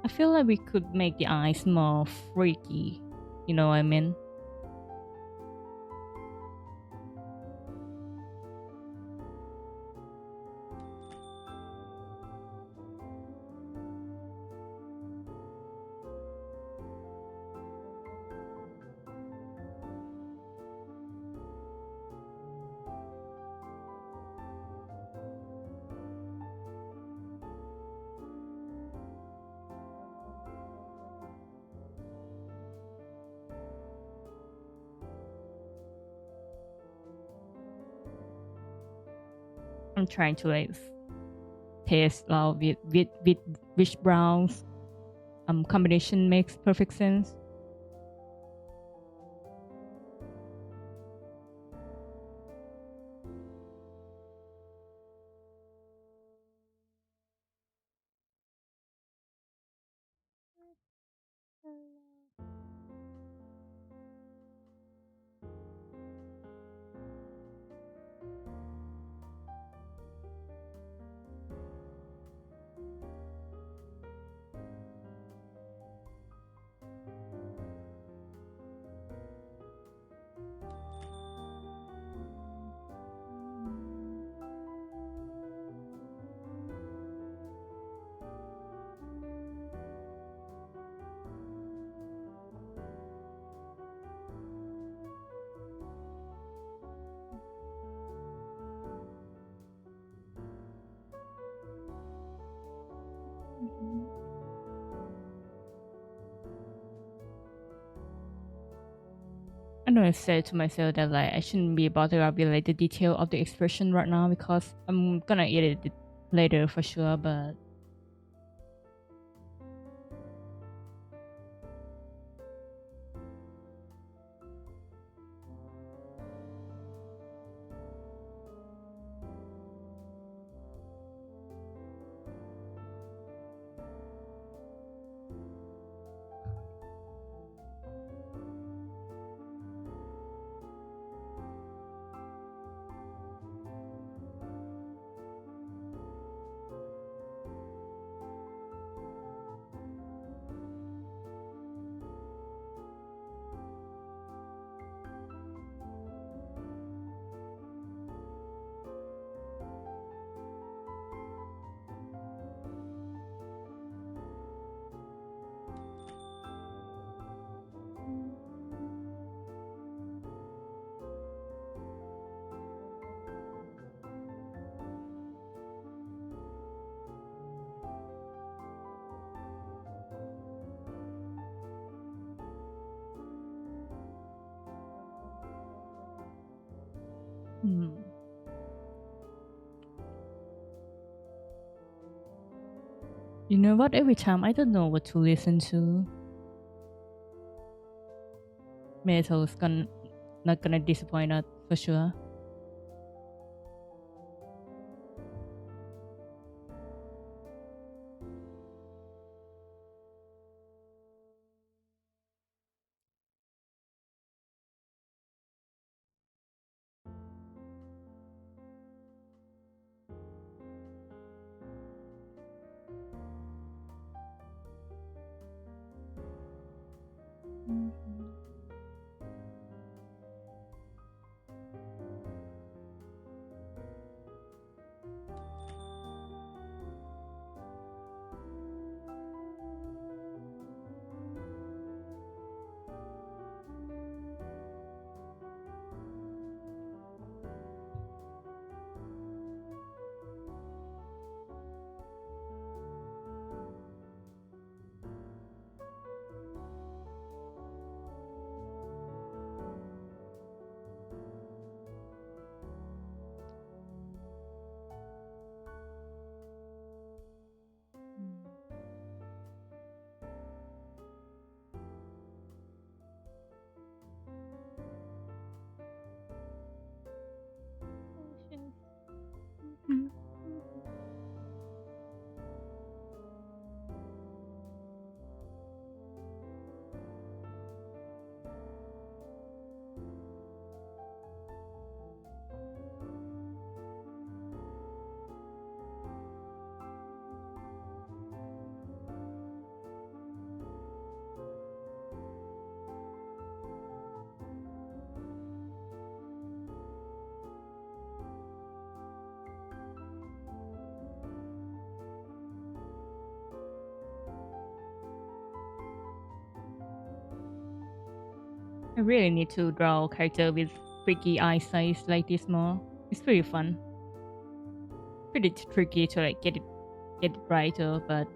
I feel like we could make the eyes more freaky. You know what I mean? I'm trying to like taste with which browns combination makes perfect sense. I know I said to myself that like I shouldn't be bothered about like the detail of the expression right now because I'm gonna edit it later for sure. But hmm. You know what? Every time I don't know what to listen to. Metal is not gonna disappoint us for sure. I really need to draw a character with freaky eye size like this more. It's pretty fun. Pretty tricky to like get it right though, but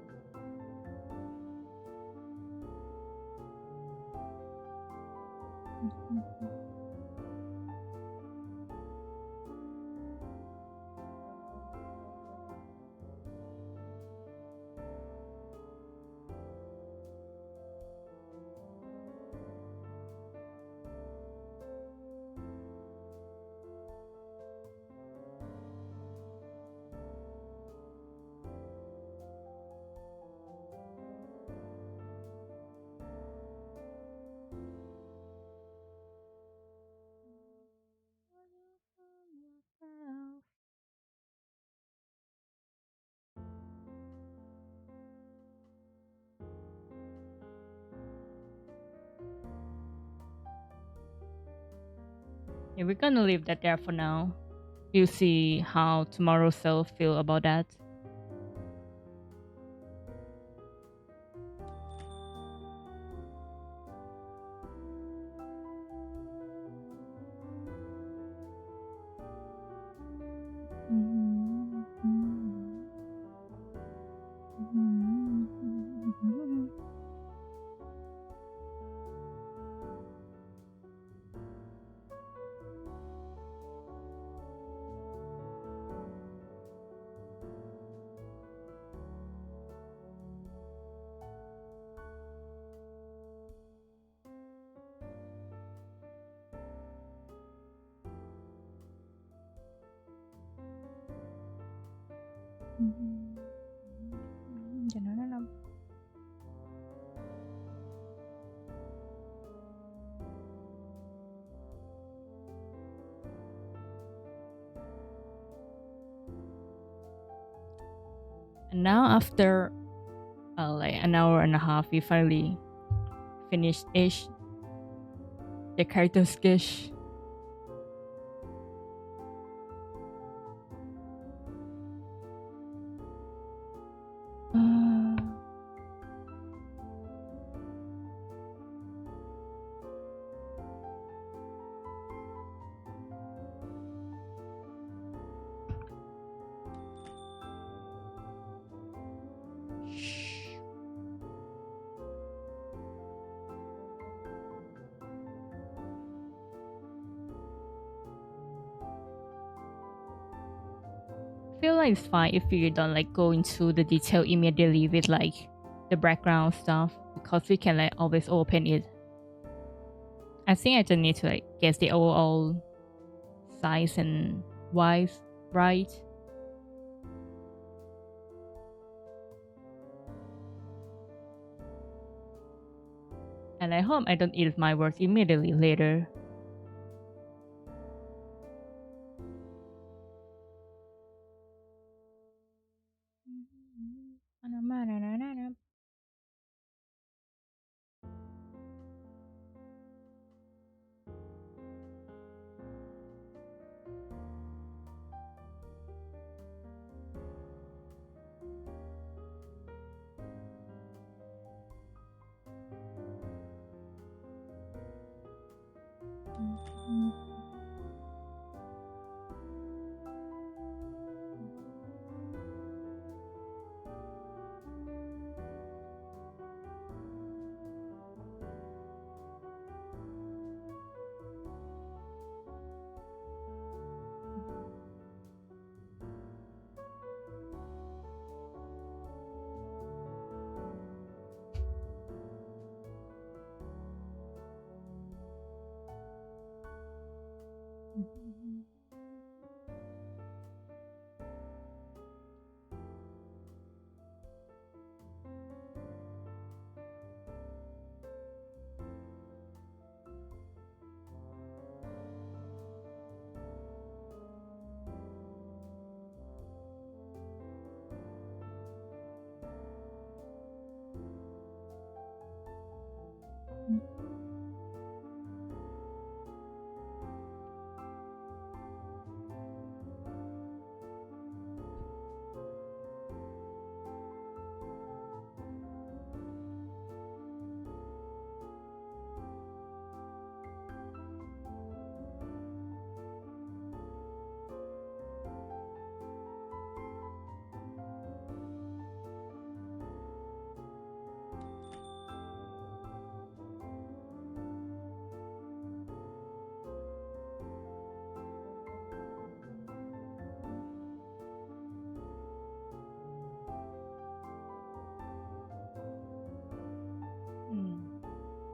yeah, we're gonna leave that there for now. We'll see how tomorrow's self feel about that. And now after like an hour and a half, we finally finished ish the character sketch. Uh, feel like it's fine if you don't like go into the detail immediately with like the background stuff because we can like always open it. I think I just need to like guess the overall size and wise right. And I hope I don't edit my words immediately later.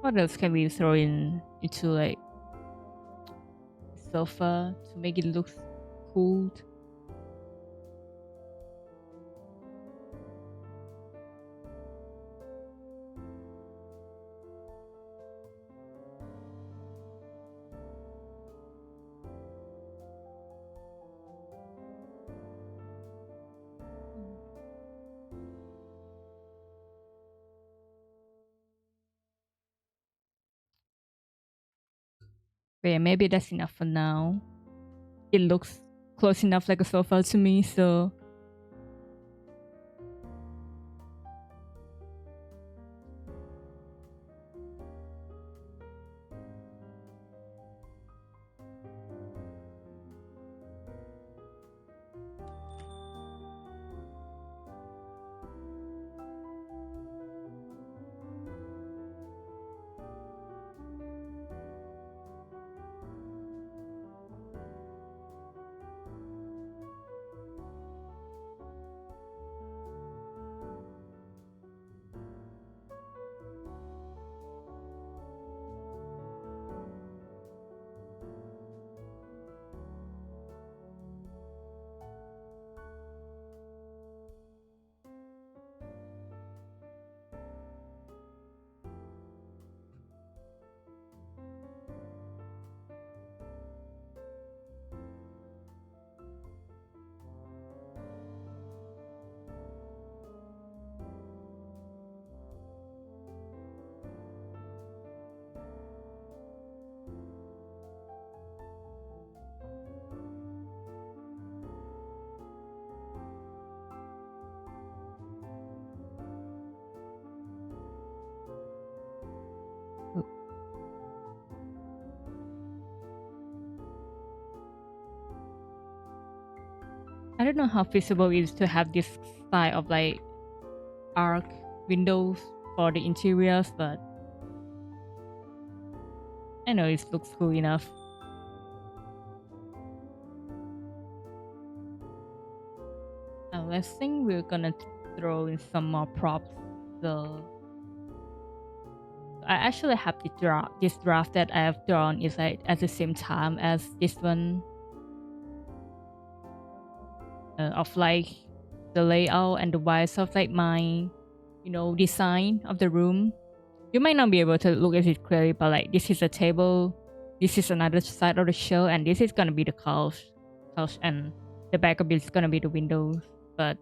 What else can we throw in into like sofa to make it look cool? But yeah, maybe that's enough for now. It looks close enough like a sofa to me, so I don't know how feasible it is to have this style of like arc windows for the interiors, but I know it looks cool enough. I think we're gonna throw in some more props. So I actually have the draft. This draft that I have drawn is like at the same time as this one, of like the layout and the wise of like my, design of the room. You might not be able to look at it clearly, but like this is a table, this is another side of the shelf, and this is gonna be the couch, and the back of it is gonna be the windows. But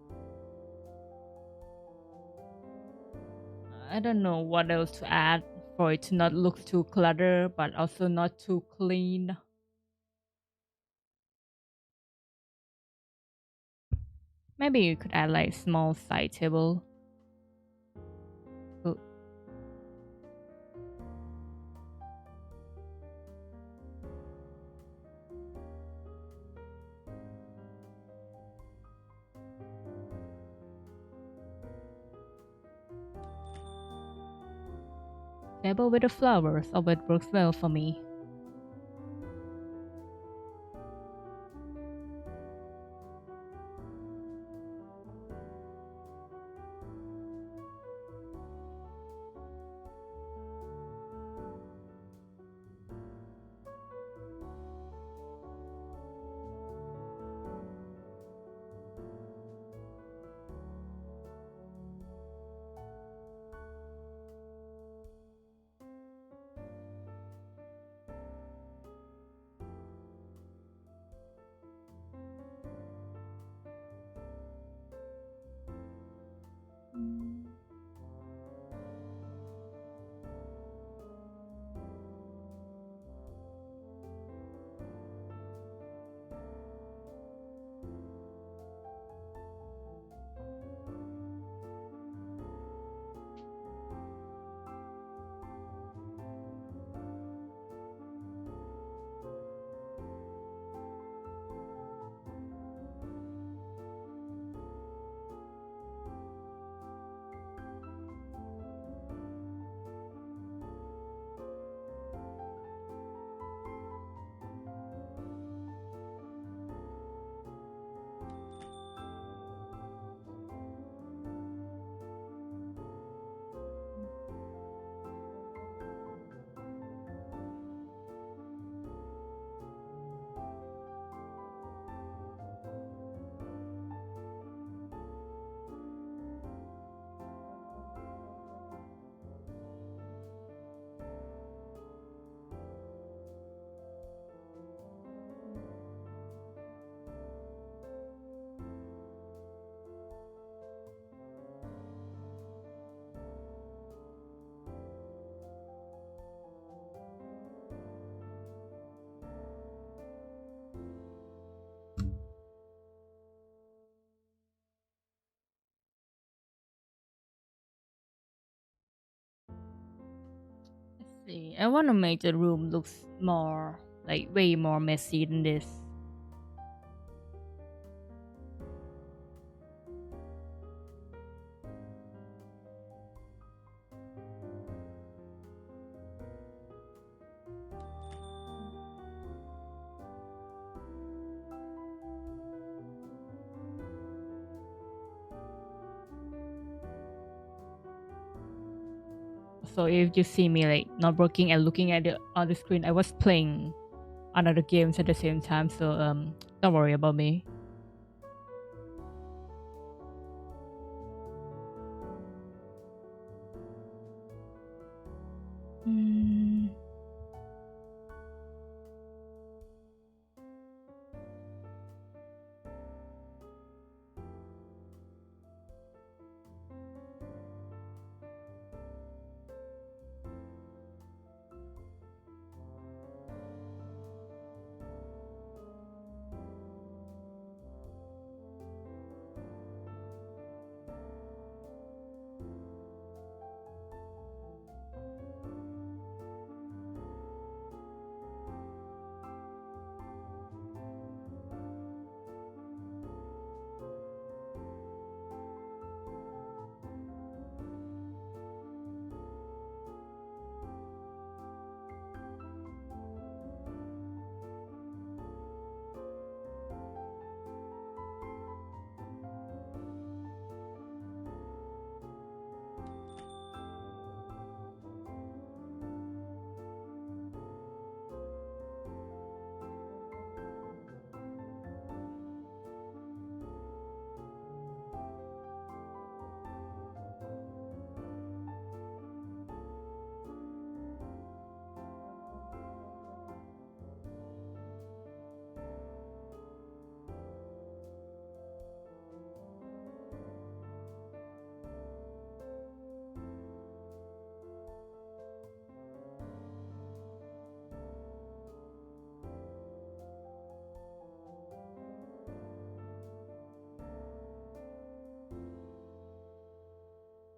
I don't know what else to add for it to not look too cluttered, but also not too clean. Maybe you could add like small side table. Oh, table with the flowers, oh, it works well for me. See, I want to make the room looks more like way more messy than this. So if you see me like not working and looking at the other screen, I was playing another games at the same time. So don't worry about me. Mm.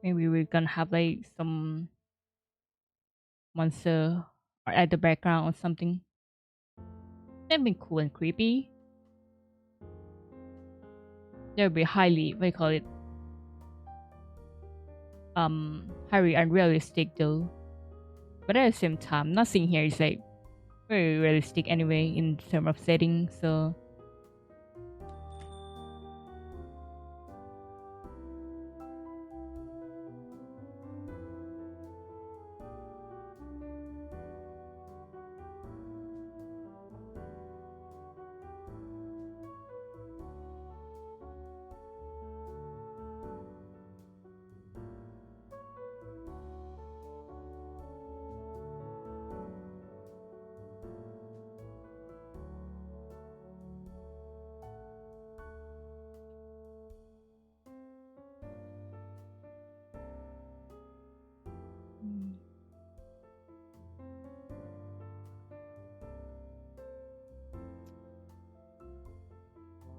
Maybe we can have like some monster or at the background or something. That'd be cool and creepy. That would be highly, what do you call it? Highly unrealistic though. But at the same time, nothing here is like very realistic anyway in terms of setting. So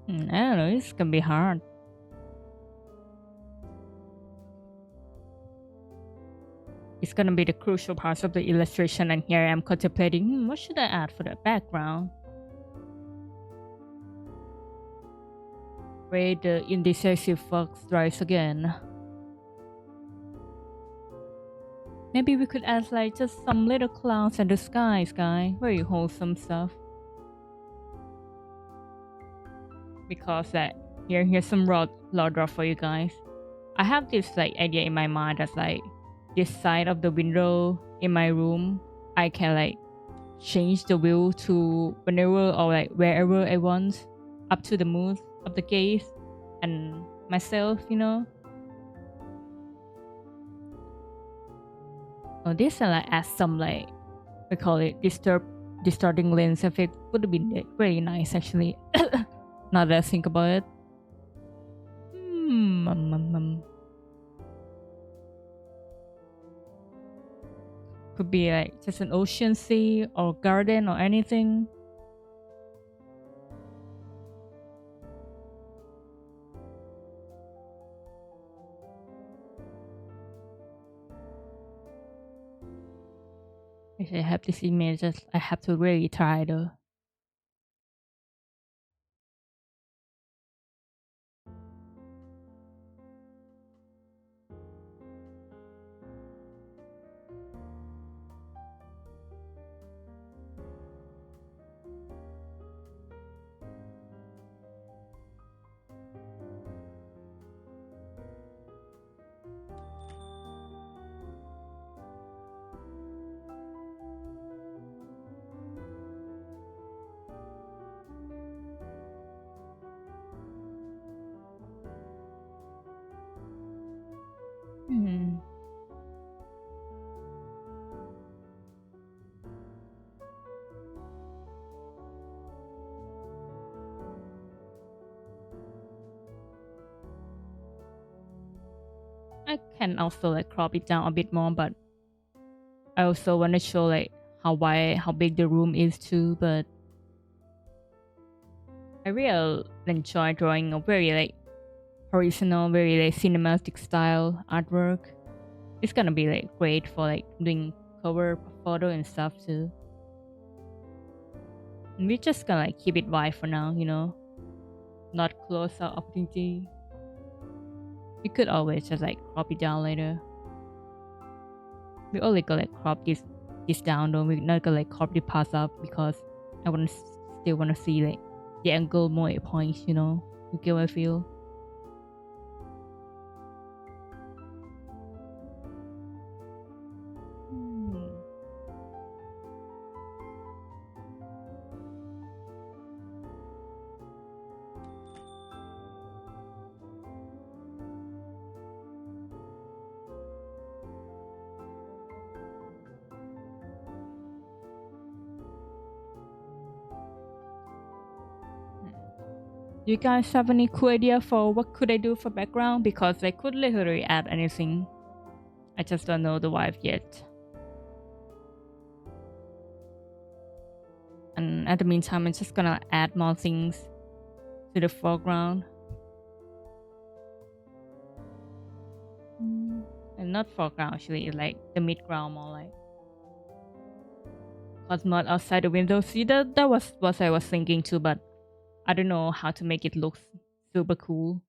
I don't know. It's gonna be hard. It's gonna be the crucial parts of the illustration, and here I'm contemplating, what should I add for the background? Where the indecisive fox drives again. Maybe we could add like just some little clouds and the sky. Very wholesome stuff. Because that here's some raw draw for you guys. I have this like idea in my mind that's like this side of the window in my room. I can like change the view to whenever or like wherever I want, up to the mood of the case and myself, you know. Oh, this like add some like we call it distorting lens effect would have been very nice actually. Now that I think about it. Could be like just an ocean, sea, or garden or anything. If I have this image, I have to really try though. Hmm. I can also like crop it down a bit more, but I also want to show like how wide, how big the room is too. But I really enjoy drawing a very like horizontal, very like cinematic style artwork. It's gonna be like great for like doing cover photo and stuff too. And we're just gonna like keep it wide for now, not close our opportunity. We could always just like crop it down later. We only gonna like crop this down though. We're not gonna like crop the parts up because I wanna still wanna see like the angle more points, You get what I feel? Hmm. Do you guys have any cool idea for what could I do for background? Because I could literally add anything. I just don't know the vibe yet. And at the meantime, I'm just gonna add more things to the foreground. And not foreground actually, it's like the midground more like. Cosmos outside the window. See, that was what I was thinking too, but I don't know how to make it look super cool.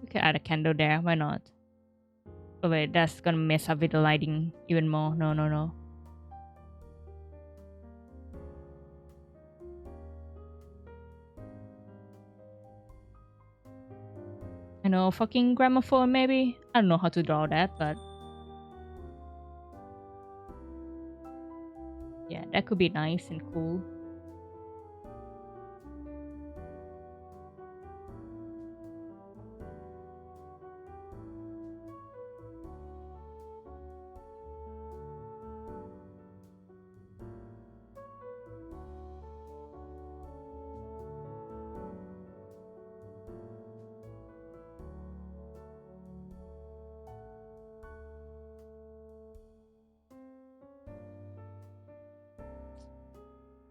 We could add a candle there, why not? Oh wait, that's gonna mess up with the lighting even more. No, no, no. I know, fucking gramophone maybe? I don't know how to draw that, but yeah, that could be nice and cool.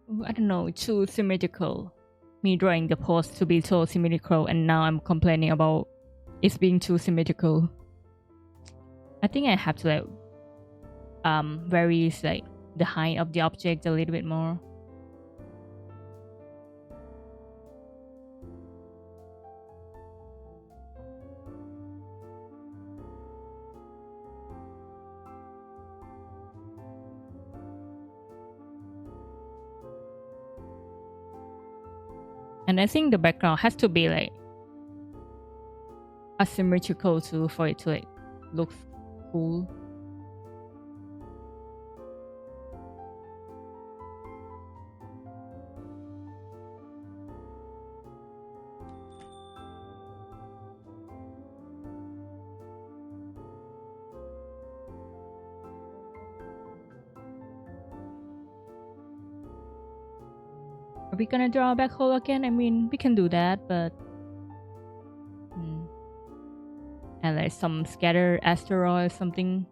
Ooh, I don't know, too symmetrical. Me drawing the pose to be so symmetrical, and now I'm complaining about it's being too symmetrical. I think I have to like vary like the height of the object a little bit more. And I think the background has to be like asymmetrical too for it to like look cool. Are we gonna draw a black hole again? I mean, we can do that, but and like some scattered asteroid or something.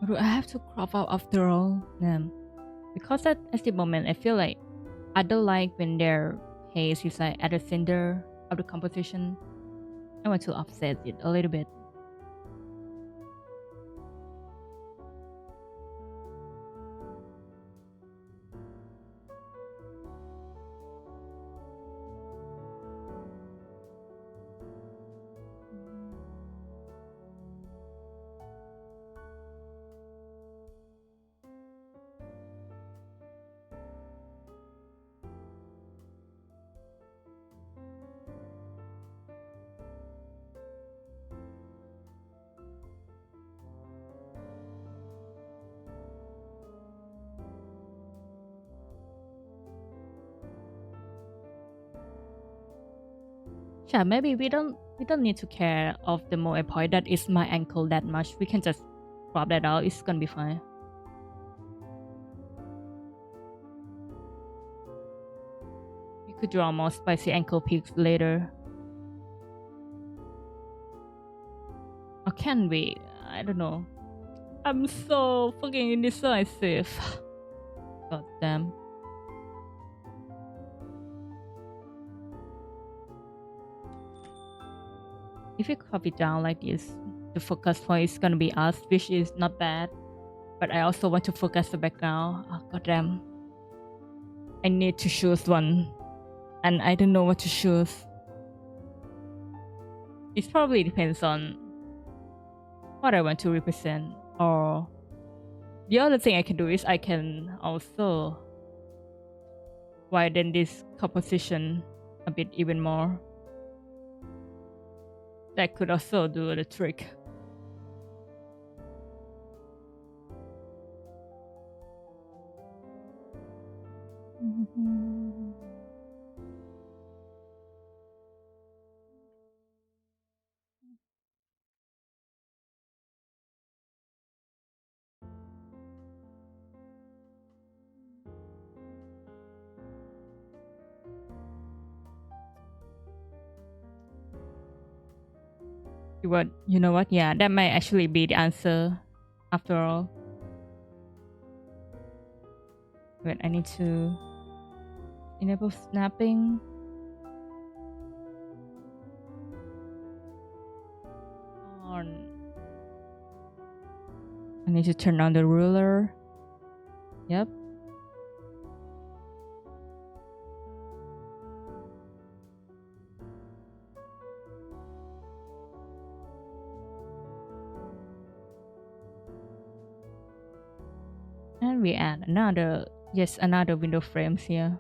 Or do I have to crop out after all? Damn. Because at the moment, I feel like I don't like when their haze is like at the center of the composition. I want to offset it a little bit. Yeah, maybe we don't need to care of the more point that is my ankle that much. We can just crop that out. It's gonna be fine. We could draw more spicy ankle pics later. Or can we? I don't know. I'm so fucking indecisive. God damn. If we crop it down like this, the focus point is gonna be us, which is not bad. But I also want to focus the background. Oh, god damn. I need to choose one. And I don't know what to choose. It probably depends on what I want to represent. Or the other thing I can do is I can also widen this composition a bit even more. That could also do the trick. What, you know what? Yeah, that might actually be the answer after all. Wait, I need to enable snapping. On. I need to turn on the ruler. Yep. And we add another, yes, another window frames here.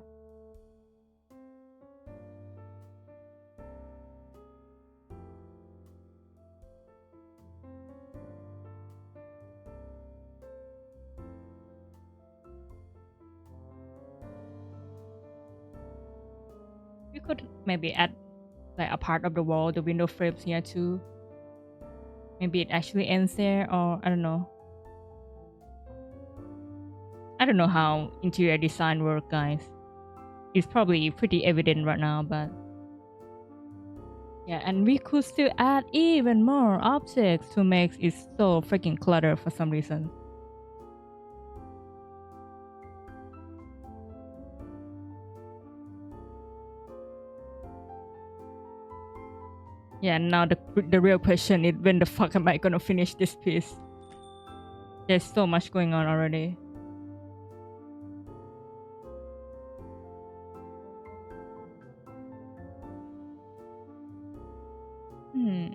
We could maybe add like a part of the wall, the window frames here too. Maybe it actually ends there, or I don't know. I don't know how interior design works, guys. It's probably pretty evident right now, but yeah, and we could still add even more objects to make it so freaking cluttered for some reason. Yeah, now the real question is when the fuck am I gonna finish this piece? There's so much going on already. Hmm.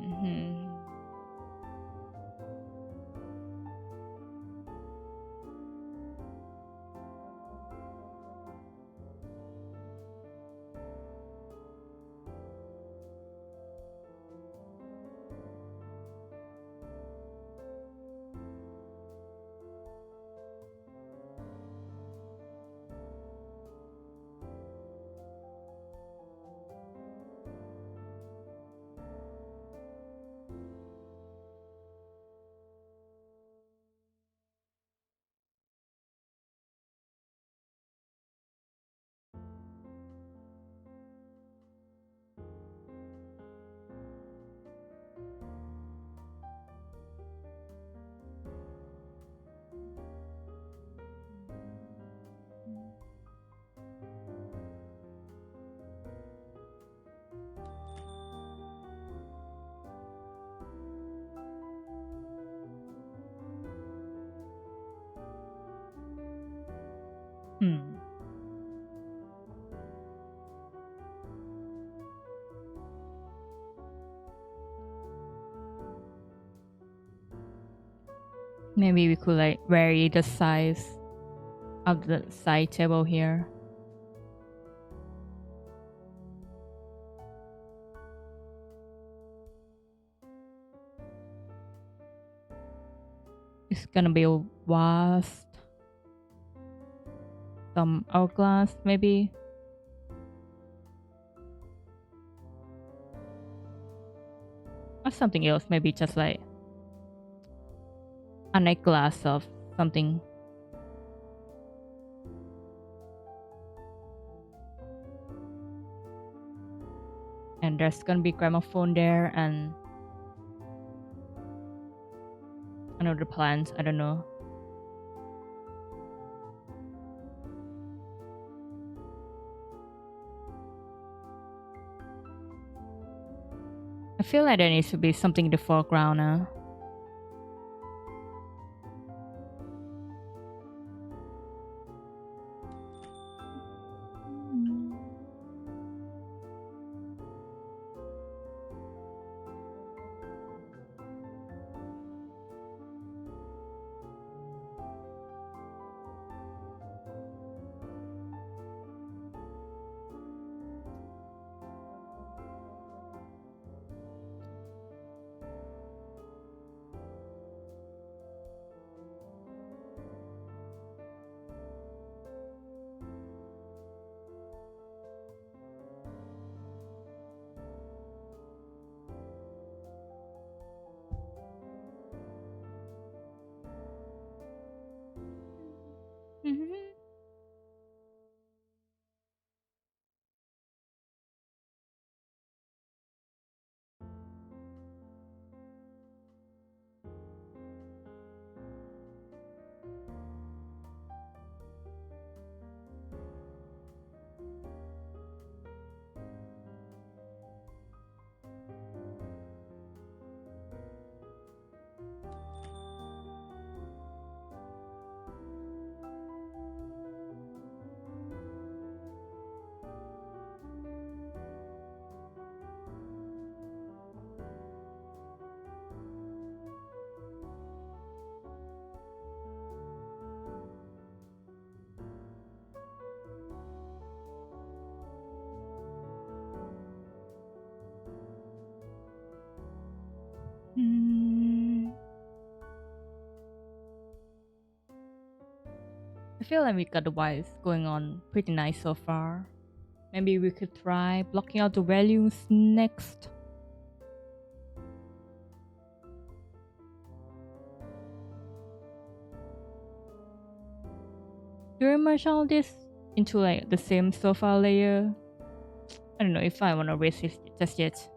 Hmm. Maybe we could like vary the size of the side table here. It's gonna be a vast. Some hourglass, maybe. Or something else, maybe just like a night glass of something. And there's gonna be gramophone there and another plant, I don't know. I feel like there needs to be something in the foreground now. Mhm. Mm. I feel like we got the vibes going on pretty nice so far. Maybe we could try blocking out the values next. Do you merge all this into like the same sofa layer? I don't know if I want to raise it just yet.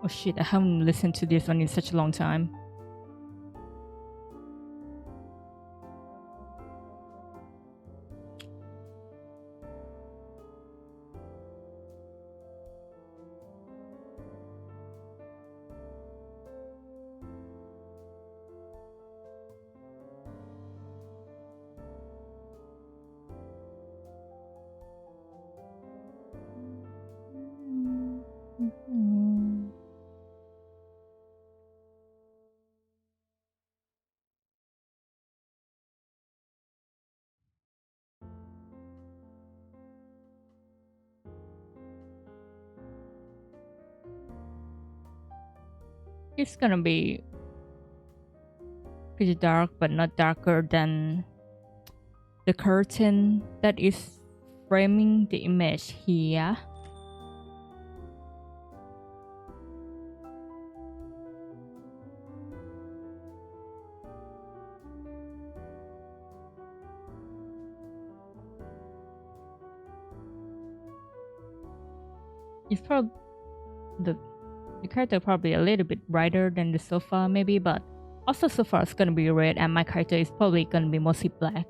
Oh shit, I haven't listened to this one in such a long time. It's gonna be pretty dark, but not darker than the curtain that is framing the image here. it's probably the character probably a little bit brighter than the sofa maybe, but also sofa is gonna be red and my character is probably gonna be mostly black.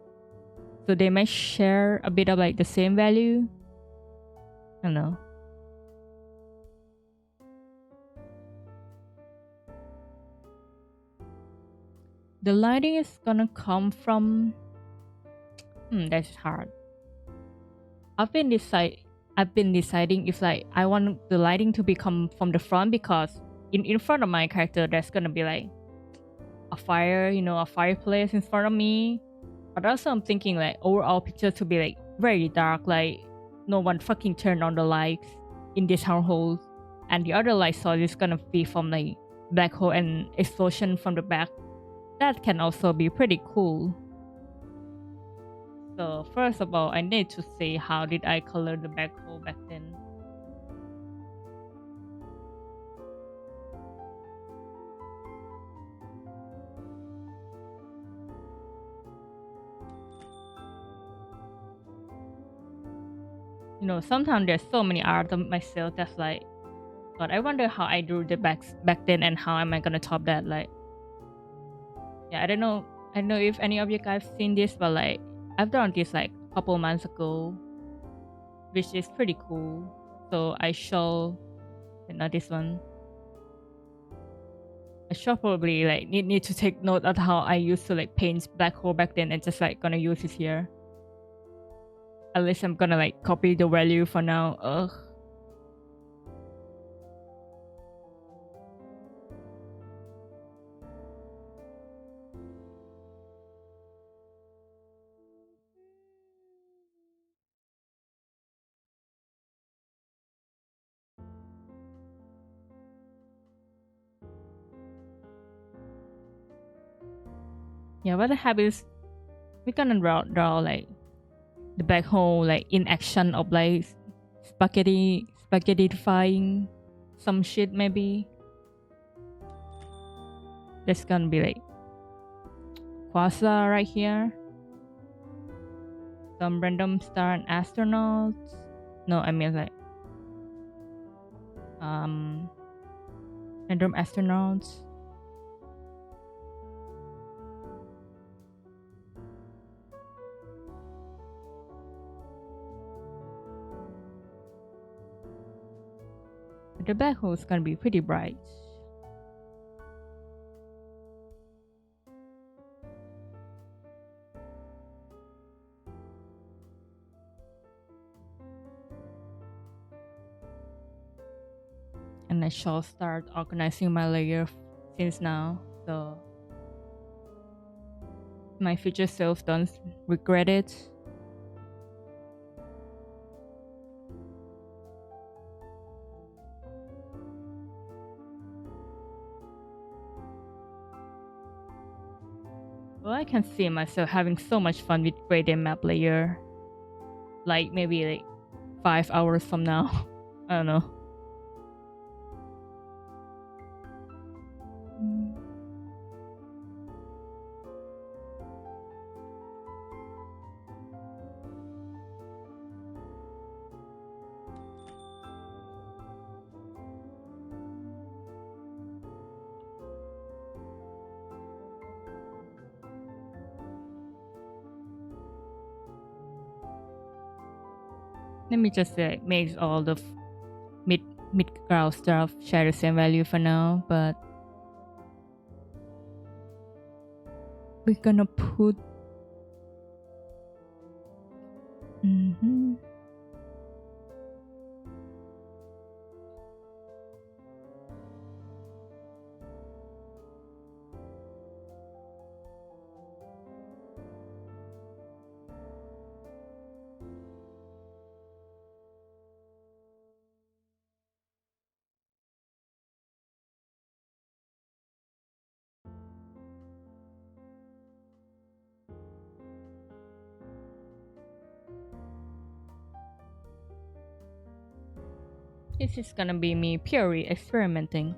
So they may share a bit of like the same value. I don't know. The lighting is gonna come from that's hard. I've been deciding if like I want the lighting to become from the front because in front of my character there's gonna be like a fire, a fireplace in front of me. But also I'm thinking like overall picture to be like very dark, like no one fucking turned on the lights in this household. And the other light source is gonna be from like black hole and explosion from the back. That can also be pretty cool. So first of all, I need to see how did I color the black hole back then. Sometimes there's so many art of myself that's like, God, I wonder how I drew the back then and how am I gonna top that. Like, yeah, I don't know. I don't know if any of you guys seen this, but like, I've done this like a couple months ago, which is pretty cool. So I show, not this one. I should probably like need to take note of how I used to like paint black hole back then and just like gonna use it here. At least I'm gonna like copy the value for now. Ugh. Yeah, what I have is we're gonna draw like the black hole like in action of like spaghettifying some shit maybe. There's gonna be like quasar right here. Some random star and astronauts. No, I mean like random astronauts. The black hole is gonna be pretty bright. And I shall start organizing my layer since now, so my future self don't regret it. Well, I can see myself having so much fun with gradient map layer. Like maybe like 5 hours from now. I don't know. Let me just make all the mid ground stuff share the same value for now, but we're gonna put this is gonna be me purely experimenting.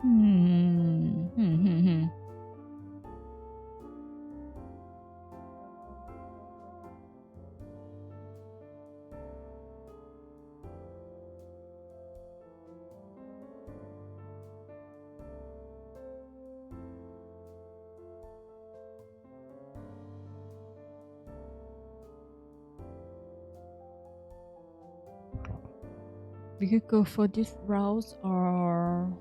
Hmm. Hmm. Hmm. Hmm. We could go for this route or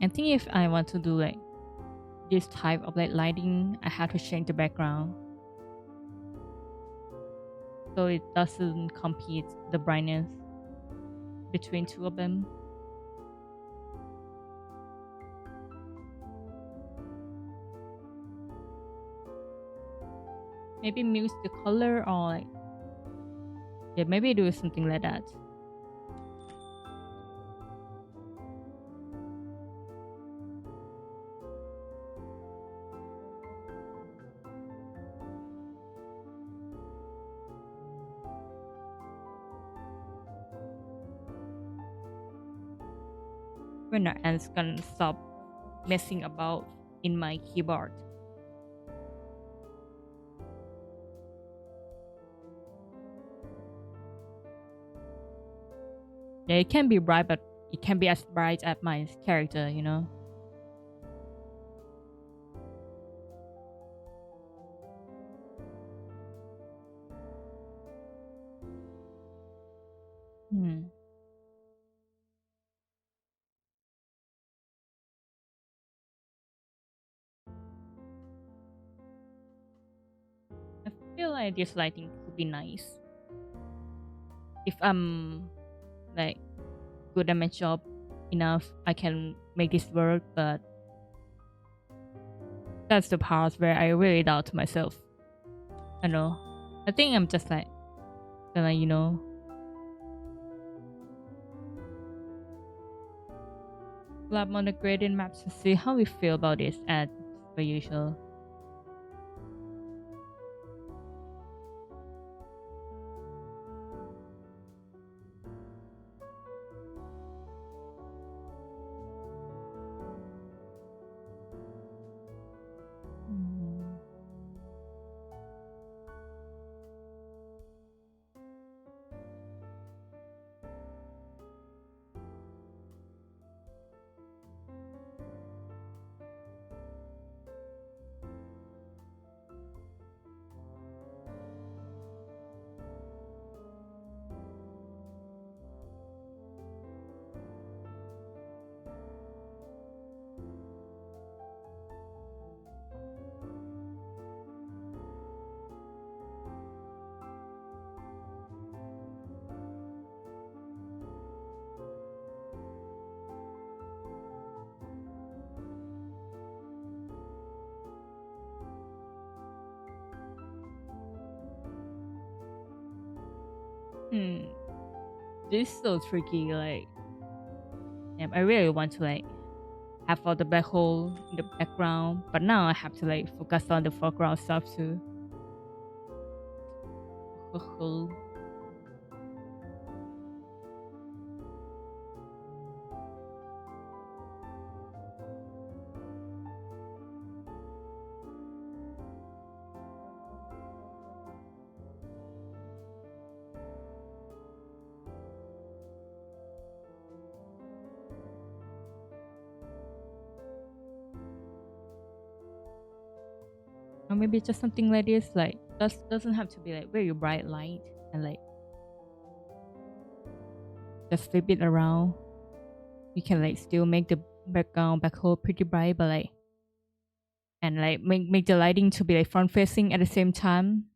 I think if I want to do like this type of like lighting, I have to change the background so it doesn't compete the brightness between two of them. Maybe mute the color or like yeah, maybe do something like that. When the ants gonna stop messing about in my keyboard. Yeah, it can be bright, but it can be as bright as my character, you know. Hmm. I feel like this lighting could be nice if I'm like good at my job enough. I can make this work, but that's the part where I really doubt myself. I know. I think I'm just like gonna, grab on the gradient maps to see how we feel about this as per usual. Mm. Hmm. This is so tricky. Like, I really want to like have all the black hole in the background, but now I have to like focus on the foreground stuff too. Or maybe just something like this, like doesn't have to be like very bright light and like just flip it around. You can like still make the background black hole pretty bright, but like and like make the lighting to be like front facing at the same time.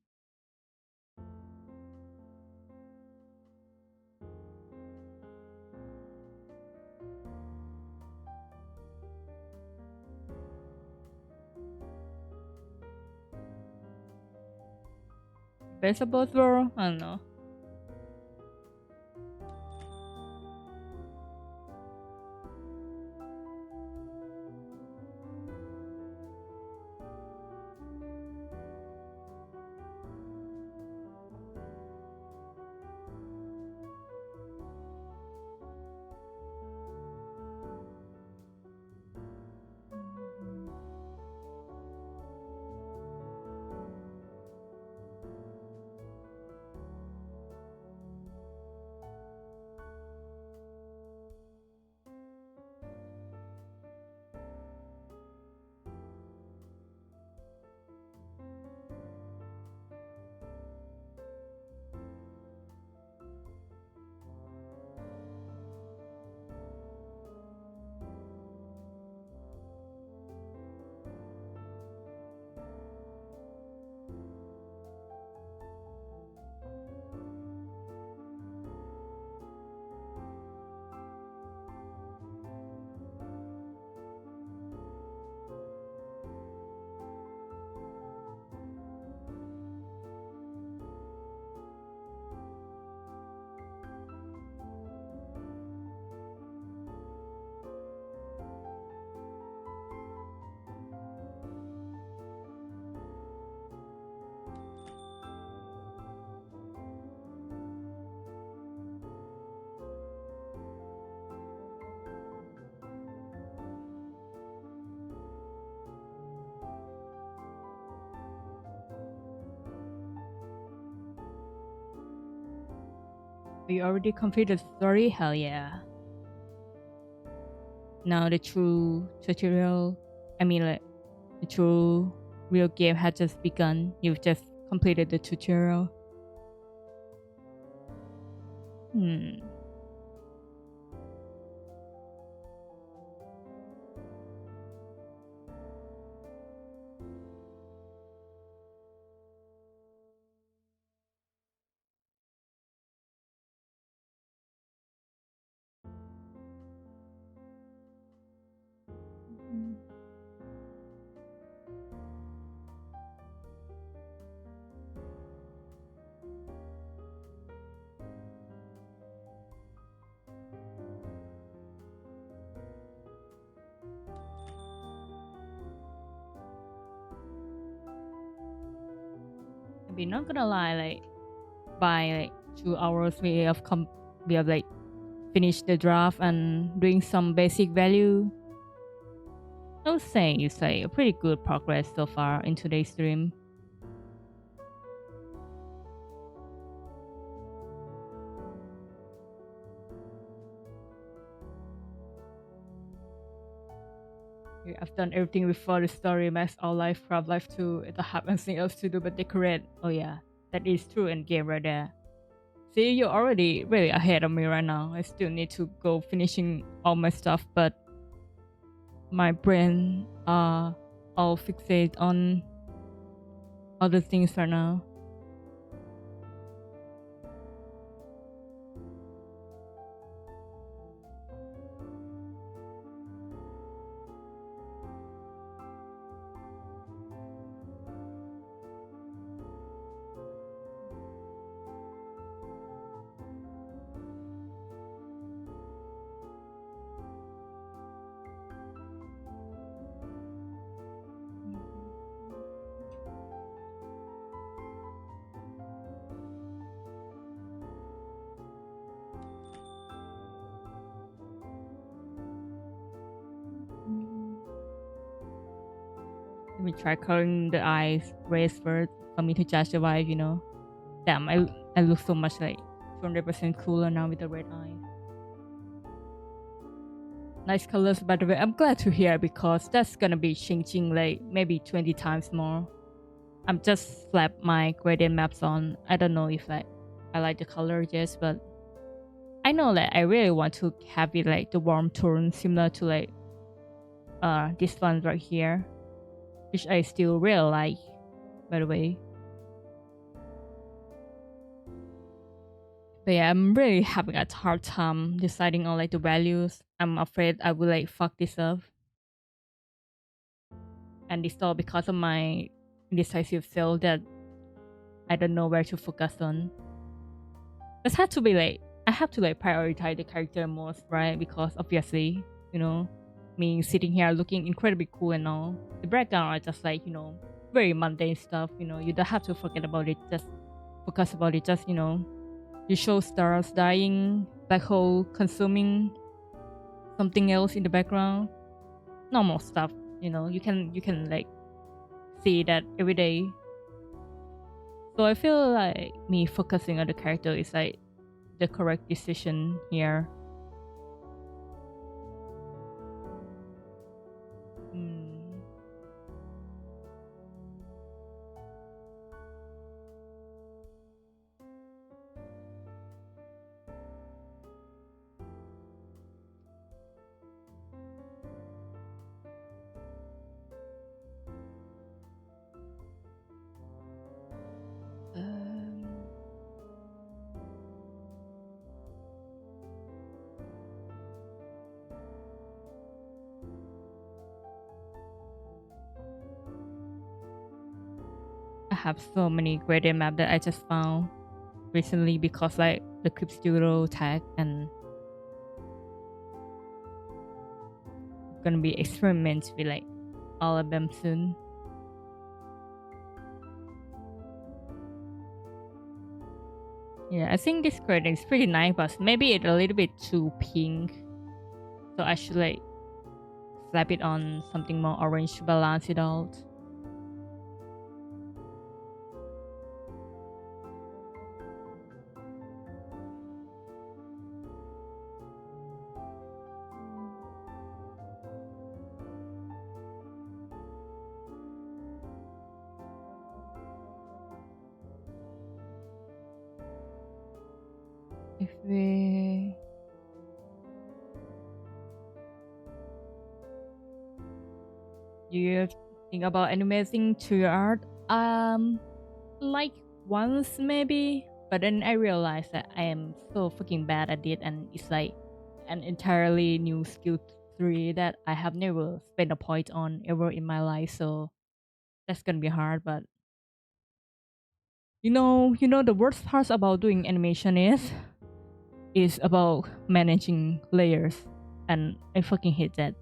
Best of both worlds. I don't know. We already completed the story? Hell yeah. Now the true tutorial, I mean like the true real game has just begun. You've just completed the tutorial. Hmm. Maybe not gonna lie, like by like 2 hours we have like finished the draft and doing some basic value. I would say it's like a pretty good progress so far in today's stream. I've done everything before the story, Max All Life, Craft Life 2. I don't have anything else to do but decorate. Oh yeah, that is true in game right there. See, you're already really ahead of me right now. I still need to go finishing all my stuff, but my brain all fixated on other things right now. me try coloring the eyes red first for me to judge the vibe, you know. Damn, I look so much like 200% cooler now with the red eyes. Nice colors, by the way. I'm glad to hear because that's gonna be changing like maybe 20 times more. I'm just slap my gradient maps on. I don't know if like I like the color just, but I know that I really want to have it like the warm tone similar to like this one right here, which I still really like, by the way. But yeah, I'm really having a hard time deciding on like the values. I'm afraid I will like fuck this up. And it's all because of my indecisive self that I don't know where to focus on. This had to be like I have to like prioritize the character most, right? Because obviously, you know, me sitting here looking incredibly cool and all. The background are just like, you know, very mundane stuff, you know, you don't have to forget about it, just focus about it, just, you know, you show stars dying, black hole consuming something else in the background. Normal stuff, you know, you can like see that every day. So I feel like me focusing on the character is like the correct decision here. Hmm. Um, I have so many gradient map that I just found recently because like the Clip Studio tag and gonna be experiments with like all of them soon. Yeah, I think this gradient is pretty nice, but maybe it's a little bit too pink. So I should like slap it on something more orange to balance it out. If we do you think about animating to your art? Like once maybe, but then I realized that I am so fucking bad at it, and it's like an entirely new skill tree that I have never spent a point on ever in my life. So that's gonna be hard. But you know the worst part about doing animation is about managing layers, and I fucking hate that.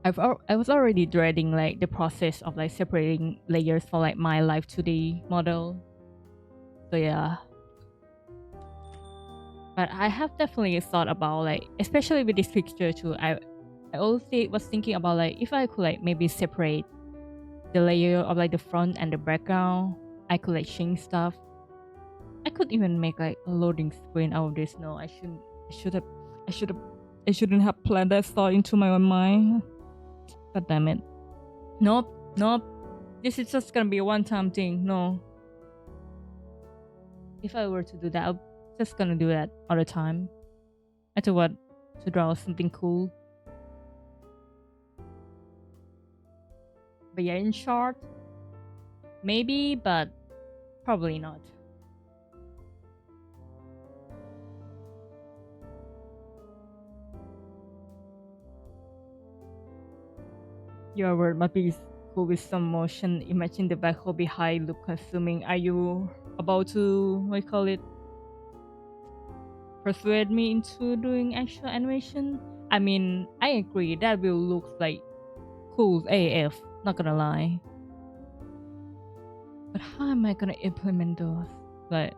I was already dreading like the process of like separating layers for like my live 2D model. So yeah. But I have definitely thought about like especially with this picture too. I also was thinking about like if I could like maybe separate the layer of like the front and the background, I could like change stuff. I could even make like a loading screen out of this. No, I should have I should have I shouldn't have planned that thought into my own mind. God damn it. Nope, nope. This is just gonna be a one-time thing. No. If I were to do that, I'm just gonna do that all the time. I thought what to draw something cool. But yeah, in short, maybe, but probably not. Your word might be cool with some motion. Imagine the black hole behind look consuming. Are you about to what you call it? Persuade me into doing actual animation? I mean, I agree that will look like cool AF, not gonna lie. But how am I gonna implement those? Like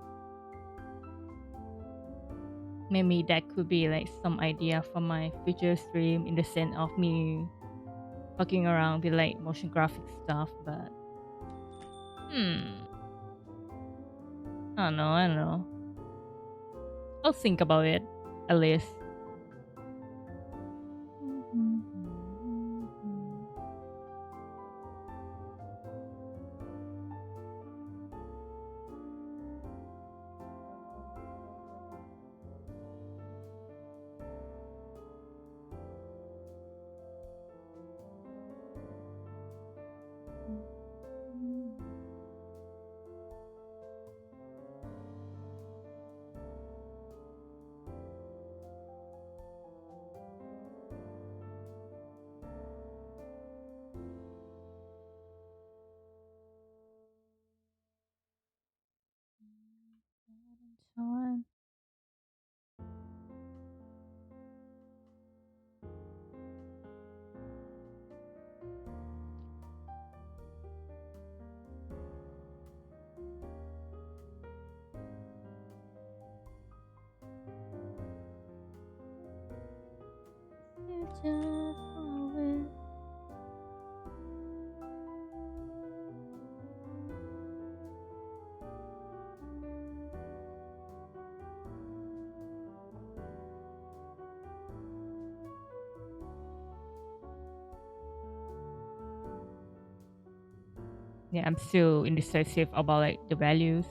maybe that could be like some idea for my future stream in the sense of me fucking around with like motion graphic stuff, but I don't know. I'll think about it at least. Yeah, I'm still indecisive about like the values.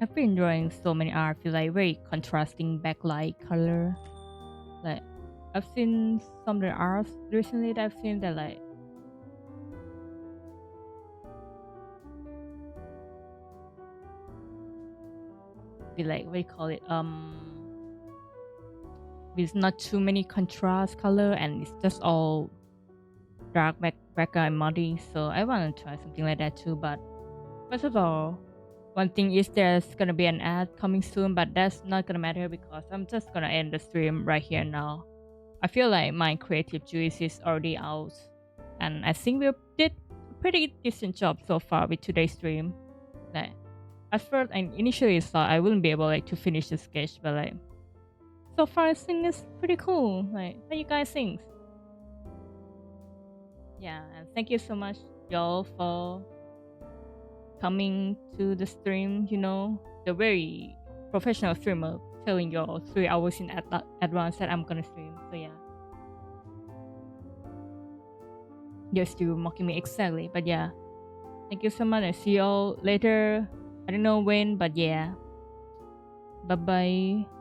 I've been drawing so many art feel like very contrasting backlight color. Like I've seen some of the art recently that I've seen that like be like what do you call it? With not too many contrast color and it's just all dark background and muddy. So I wanna try something like that too. But first of all, one thing is there's gonna be an ad coming soon, but that's not gonna matter because I'm just gonna end the stream right here now. I feel like my creative juice is already out, and I think we did a pretty decent job so far with today's stream. Like at first, I initially thought I wouldn't be able like to finish the sketch, but like so far I think it's pretty cool. Like how you guys think? Yeah, and thank you so much y'all for coming to the stream. You know, the very professional streamer telling y'all 3 hours in advance that I'm gonna stream. So yeah. You're still mocking me exactly, but yeah. Thank you so much and see y'all later. I don't know when, but yeah. Bye bye.